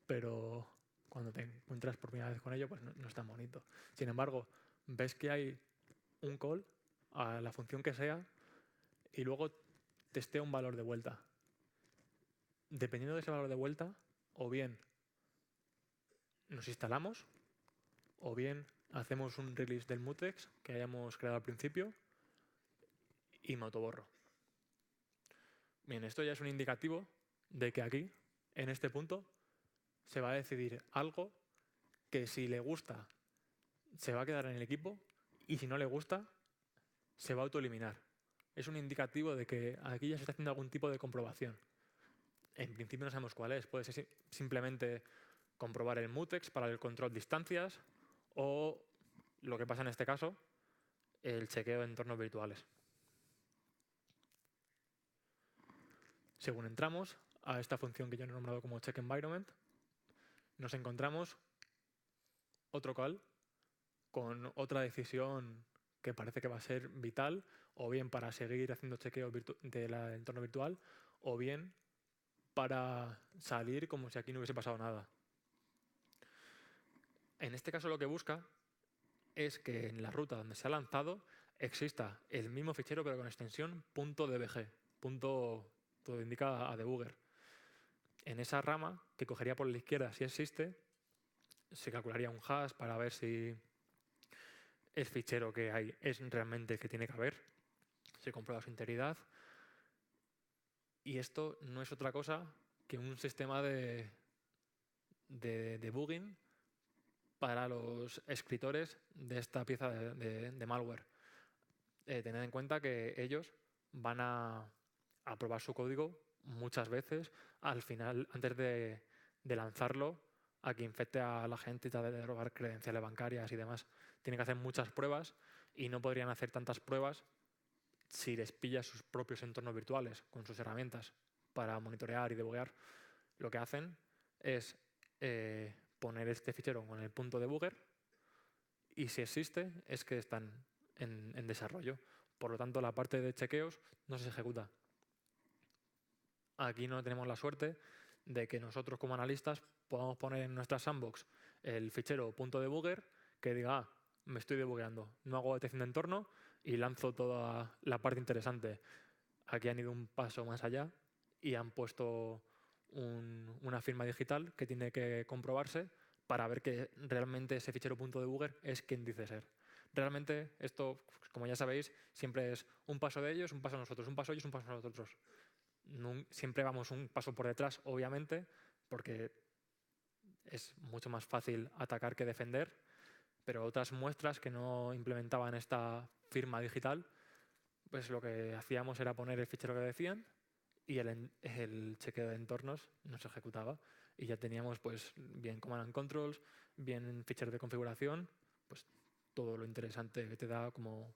pero cuando te encuentras por primera vez con ello, pues no es tan bonito. Sin embargo, ves que hay un call a la función que sea y luego testea un valor de vuelta. Dependiendo de ese valor de vuelta, o bien nos instalamos, o bien hacemos un release del mutex que hayamos creado al principio y me autoborro. Bien, esto ya es un indicativo de que aquí, en este punto, se va a decidir algo que si le gusta se va a quedar en el equipo y si no le gusta se va a autoeliminar. Es un indicativo de que aquí ya se está haciendo algún tipo de comprobación. En principio no sabemos cuál es. Puede ser simplemente comprobar el mutex para el control de instancias o, lo que pasa en este caso, el chequeo de entornos virtuales. Según entramos a esta función que yo he nombrado como check environment, nos encontramos otro call con otra decisión que parece que va a ser vital, o bien para seguir haciendo chequeo del entorno virtual, o bien para salir como si aquí no hubiese pasado nada. En este caso lo que busca es que en la ruta donde se ha lanzado exista el mismo fichero pero con extensión .dbg, todo indica a debugger. En esa rama que cogería por la izquierda si existe, se calcularía un hash para ver si el fichero que hay es realmente el que tiene que haber, se comprueba su integridad. Y esto no es otra cosa que un sistema de debugging para los escritores de esta pieza de malware. Tened en cuenta que ellos van a probar su código muchas veces al final, antes de lanzarlo a que infecte a la gente y trate de robar credenciales bancarias y demás. Tienen que hacer muchas pruebas y no podrían hacer tantas pruebas si les pilla sus propios entornos virtuales con sus herramientas para monitorear y debuguear. Lo que hacen es poner este fichero con el punto debugger y si existe es que están en desarrollo. Por lo tanto, la parte de chequeos no se ejecuta. Aquí no tenemos la suerte de que nosotros como analistas podamos poner en nuestra sandbox el fichero .debugger que diga, me estoy debugueando, no hago detección de entorno y lanzo toda la parte interesante. Aquí han ido un paso más allá y han puesto una firma digital que tiene que comprobarse para ver que realmente ese fichero .debugger es quien dice ser. Realmente esto, como ya sabéis, siempre es un paso de ellos, un paso de nosotros, un paso de ellos, un paso de nosotros. Siempre vamos un paso por detrás, obviamente, porque es mucho más fácil atacar que defender, pero otras muestras que no implementaban esta firma digital, pues lo que hacíamos era poner el fichero que decían y el chequeo de entornos no se ejecutaba y ya teníamos pues bien command and controls, bien ficheros de configuración, pues todo lo interesante que te da como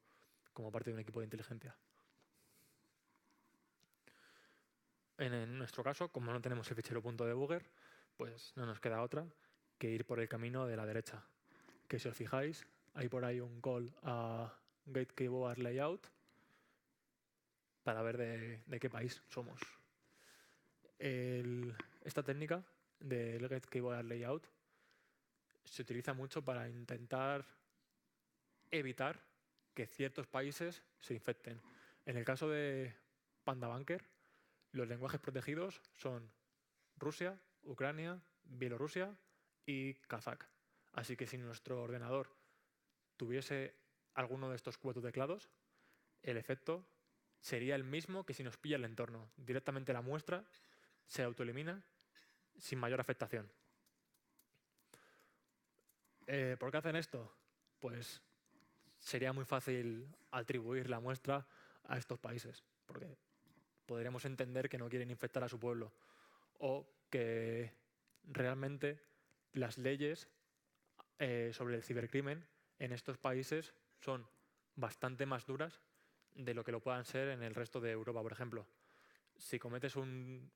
parte de un equipo de inteligencia. En nuestro caso, como no tenemos el fichero .debugger, pues no nos queda otra que ir por el camino de la derecha. Que si os fijáis, hay por ahí un call a get-keyboard-layout para ver de qué país somos. Esta técnica del get-keyboard-layout se utiliza mucho para intentar evitar que ciertos países se infecten. En el caso de PandaBunker, los lenguajes protegidos son Rusia, Ucrania, Bielorrusia y Kazakh. Así que si nuestro ordenador tuviese alguno de estos 4 teclados, el efecto sería el mismo que si nos pilla el entorno. Directamente la muestra se autoelimina sin mayor afectación. ¿Por qué hacen esto? Pues sería muy fácil atribuir la muestra a estos países, porque podríamos entender que no quieren infectar a su pueblo o que realmente las leyes sobre el cibercrimen en estos países son bastante más duras de lo que lo puedan ser en el resto de Europa, por ejemplo. Si cometes un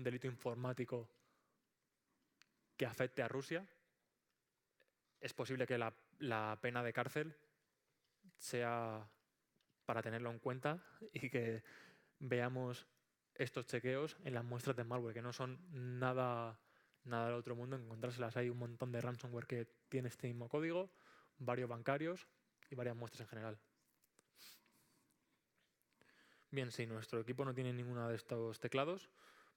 delito informático que afecte a Rusia, es posible que la pena de cárcel sea para tenerlo en cuenta y que veamos estos chequeos en las muestras de malware, que no son nada del otro mundo. Encontrárselas hay un montón de ransomware que tiene este mismo código, varios bancarios y varias muestras en general. Bien, si nuestro equipo no tiene ninguno de estos teclados,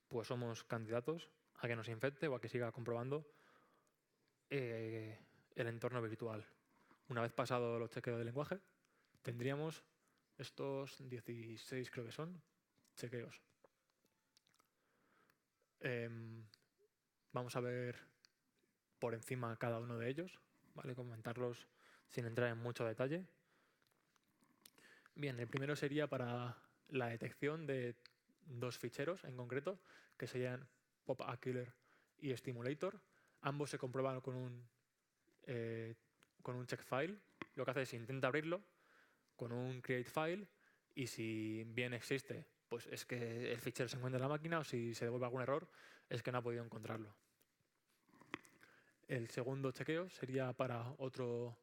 pues somos candidatos a que nos infecte o a que siga comprobando el entorno virtual. Una vez pasado los chequeos de lenguaje, tendríamos estos 16, creo que son, chequeos. Vamos a ver por encima cada uno de ellos, ¿vale? Comentarlos sin entrar en mucho detalle. Bien, el primero sería para la detección de 2 ficheros en concreto, que serían PopAkiller y Stimulator. Ambos se comprueban con un check file. Lo que hace es intenta abrirlo con un create file y si bien existe, pues es que el fichero se encuentra en la máquina, o si se devuelve algún error, es que no ha podido encontrarlo. El segundo chequeo sería para otro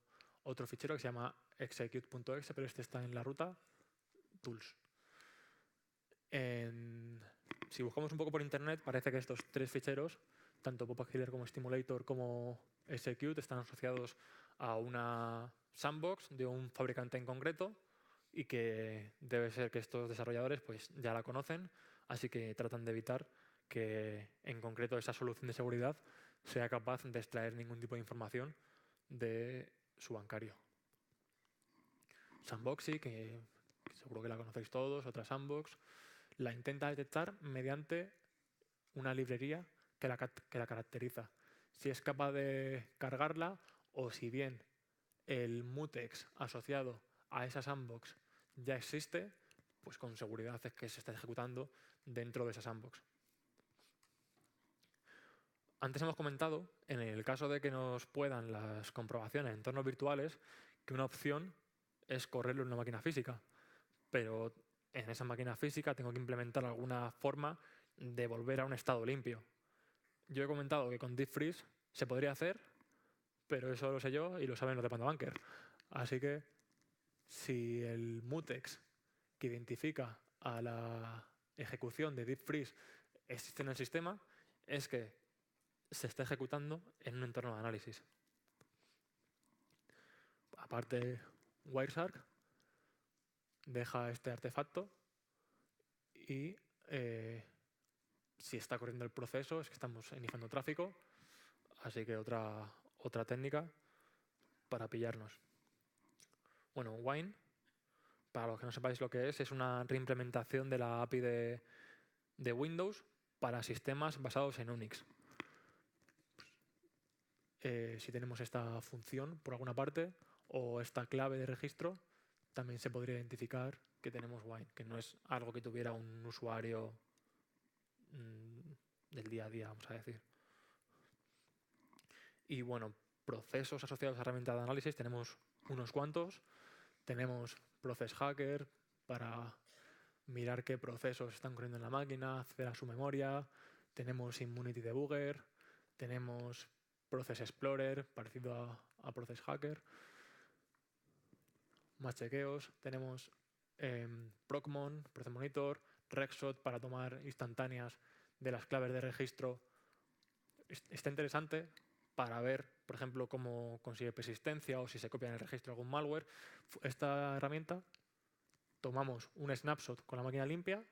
fichero que se llama execute.exe, pero este está en la ruta tools. Si buscamos un poco por internet, parece que estos 3 ficheros, tanto PopAkiller como Stimulator como execute, están asociados a una sandbox de un fabricante en concreto y que debe ser que estos desarrolladores pues ya la conocen, así que tratan de evitar que en concreto esa solución de seguridad sea capaz de extraer ningún tipo de información de su bancario. Sandboxy, que seguro que la conocéis todos, otra sandbox, la intenta detectar mediante una librería que la caracteriza. Si es capaz de cargarla o si bien el mutex asociado a esa sandbox ya existe, pues con seguridad es que se está ejecutando dentro de esa sandbox. Antes hemos comentado, en el caso de que nos puedan las comprobaciones en entornos virtuales, que una opción es correrlo en una máquina física. Pero en esa máquina física tengo que implementar alguna forma de volver a un estado limpio. Yo he comentado que con Deep Freeze se podría hacer, pero eso lo sé yo y lo saben los de PandaBunker. Así que si el mutex que identifica a la ejecución de Deep Freeze existe en el sistema, es que se está ejecutando en un entorno de análisis. Aparte, Wireshark deja este artefacto y si está corriendo el proceso es que estamos iniciando tráfico, así que otra técnica para pillarnos. Bueno, Wine, para los que no sepáis lo que es una reimplementación de la API de Windows para sistemas basados en Unix. Si tenemos esta función por alguna parte o esta clave de registro, también se podría identificar que tenemos Wine, que no es algo que tuviera un usuario del día a día, vamos a decir. Y bueno, procesos asociados a herramientas de análisis tenemos unos cuantos. Tenemos Process Hacker para mirar qué procesos están corriendo en la máquina, acceder a su memoria. Tenemos Immunity Debugger. Tenemos Process Explorer, parecido a Process Hacker. Más chequeos. Tenemos Procmon, Process Monitor, Rexot para tomar instantáneas de las claves de registro. Está interesante para ver, por ejemplo, cómo consigue persistencia o si se copia en el registro algún malware. Esta herramienta, tomamos un snapshot con la máquina limpia,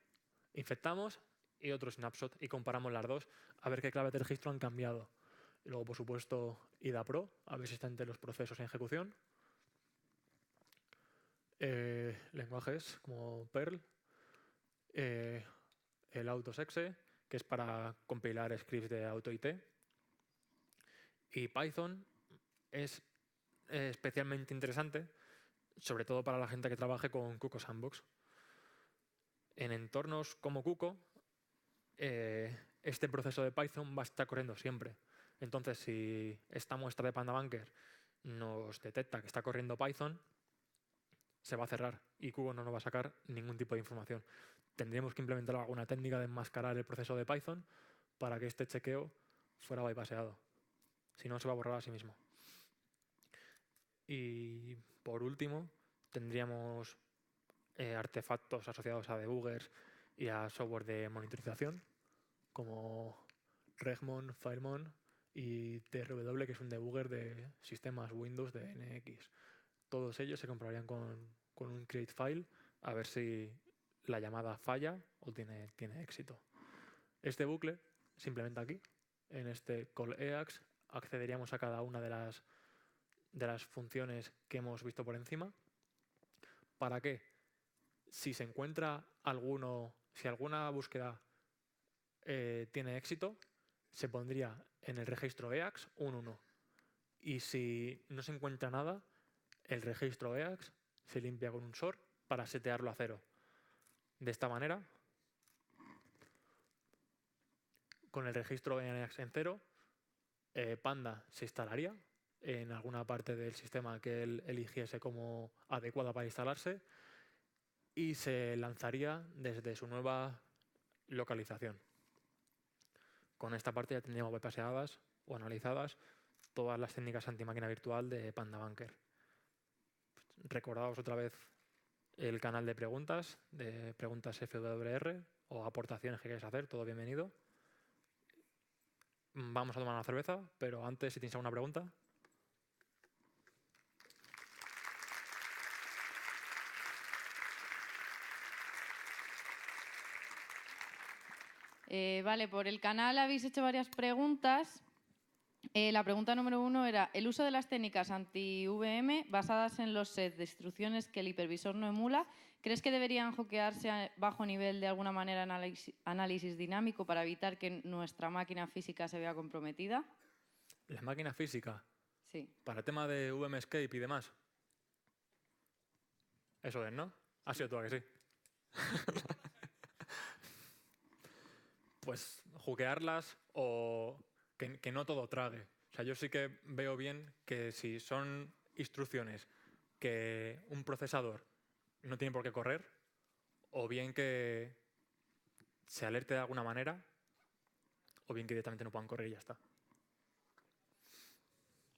infectamos y otro snapshot y comparamos las dos a ver qué claves de registro han cambiado. Y luego, por supuesto, IDA Pro, a ver si está entre los procesos en ejecución. Lenguajes como Perl, el AutoSexe, que es para compilar scripts de AutoIT. Y Python es especialmente interesante, sobre todo para la gente que trabaje con Cuckoo Sandbox. En entornos como Cuckoo, este proceso de Python va a estar corriendo siempre. Entonces, si esta muestra de PandaBunker nos detecta que está corriendo Python, se va a cerrar y Cuckoo no nos va a sacar ningún tipo de información. Tendríamos que implementar alguna técnica de enmascarar el proceso de Python para que este chequeo fuera bypasseado. Si no, se va a borrar a sí mismo. Y por último, tendríamos artefactos asociados a debuggers y a software de monitorización, como Regmon, Filemon y TRW, que es un debugger de sistemas Windows de NX. Todos ellos se comprobarían con un create file a ver si la llamada falla o tiene éxito. Este bucle se implementa aquí, en este call EAX. Accederíamos a cada una de las funciones que hemos visto por encima. ¿Para qué? Si se encuentra si alguna búsqueda tiene éxito, se pondría en el registro EAX un 1. Y si no se encuentra nada, el registro EAX se limpia con un sort para setearlo a 0. De esta manera, con el registro EAX en 0, Panda se instalaría en alguna parte del sistema que él eligiese como adecuada para instalarse y se lanzaría desde su nueva localización. Con esta parte ya tendríamos bypasseadas o analizadas todas las técnicas antimáquina virtual de PandaBunker. Recordaos otra vez el canal de preguntas FWR o aportaciones que queráis hacer, todo bienvenido. Vamos a tomar una cerveza, pero antes, si tenéis alguna pregunta. Vale, por el canal habéis hecho varias preguntas. La pregunta número 1 era, el uso de las técnicas anti-VM basadas en los sets de instrucciones que el hipervisor no emula, ¿crees que deberían hackearse a bajo nivel de alguna manera análisis dinámico para evitar que nuestra máquina física se vea comprometida? La máquina física, Sí. para el tema de VM Escape y demás. Eso es, ¿no? Ha sido tú, ¿a que sí? Pues juquearlas o que no todo trague. O sea, yo sí que veo bien que si son instrucciones que un procesador no tiene por qué correr, o bien que se alerte de alguna manera, o bien que directamente no puedan correr y ya está.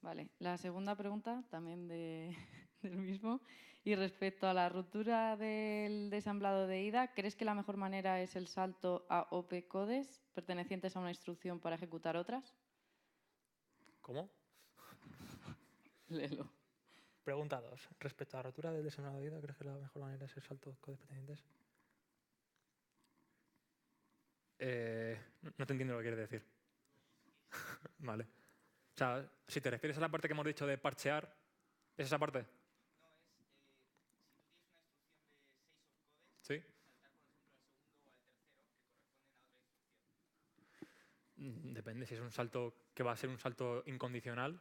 Vale, la segunda pregunta también del mismo. Y respecto a la ruptura del desamblado de ida, ¿crees que la mejor manera es el salto a OP-codes pertenecientes a una instrucción para ejecutar otras? ¿Cómo? Léelo. Pregunta 2. Respecto a la rotura del desemblado de ida, ¿crees que la mejor manera es el salto de codes pretendientes? No te entiendo lo que quieres decir. Vale. O sea, si te refieres a la parte que hemos dicho de parchear, ¿es esa parte? ¿Sí? Depende si es un salto que va a ser un salto incondicional.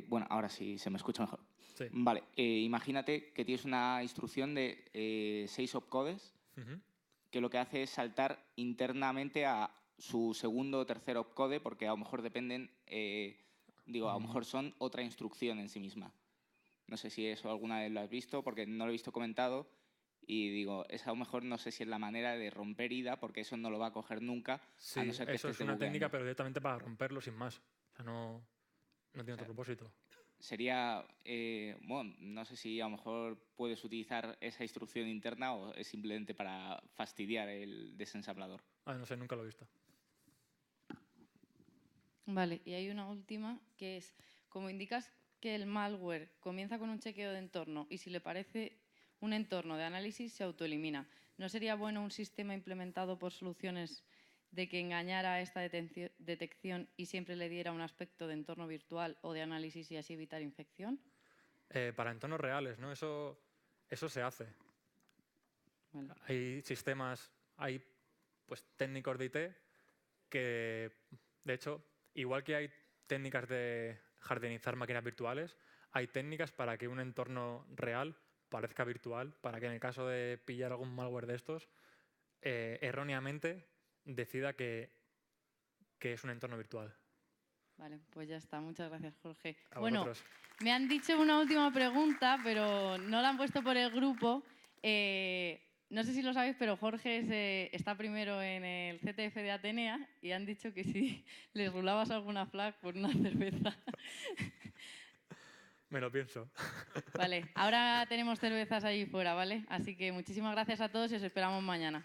Bueno, ahora sí se me escucha mejor. Sí. Vale, imagínate que tienes una instrucción de 6 opcodes Ujú. que lo que hace es saltar internamente a su segundo o tercer opcode porque a lo mejor dependen, a lo mejor son otra instrucción en sí misma. No sé si eso alguna vez lo has visto porque no lo he visto comentado y digo, esa a lo mejor no sé si es la manera de romper ida porque eso no lo va a coger nunca Sí, a no ser que eso estés es una técnica, debugueando. pero directamente para romperlo sin más. O sea, no tiene otro propósito. Sería, bueno, no sé si a lo mejor puedes utilizar esa instrucción interna o es simplemente para fastidiar el desensamblador. No sé, nunca lo he visto. Vale, y hay una última que es, como indicas que el malware comienza con un chequeo de entorno y si le parece un entorno de análisis se autoelimina, ¿no sería bueno un sistema implementado por soluciones de que engañara a esta detección y siempre le diera un aspecto de entorno virtual o de análisis y así evitar infección? Para entornos reales, ¿no? Eso se hace. Vale. Hay sistemas, hay pues técnicos de IT que, de hecho, igual que hay técnicas de jardinizar máquinas virtuales, hay técnicas para que un entorno real parezca virtual, para que en el caso de pillar algún malware de estos, erróneamente decida que es un entorno virtual. Vale, pues ya está. Muchas gracias, Jorge. A Bueno, vosotros. me han dicho una última pregunta, pero no la han puesto por el grupo. No sé si lo sabéis, pero Jorge está primero en el CTF de Atenea y han dicho que si les rulabas alguna flag por una cerveza. Me lo pienso. Vale, ahora tenemos cervezas ahí fuera, ¿vale? Así que muchísimas gracias a todos y os esperamos mañana.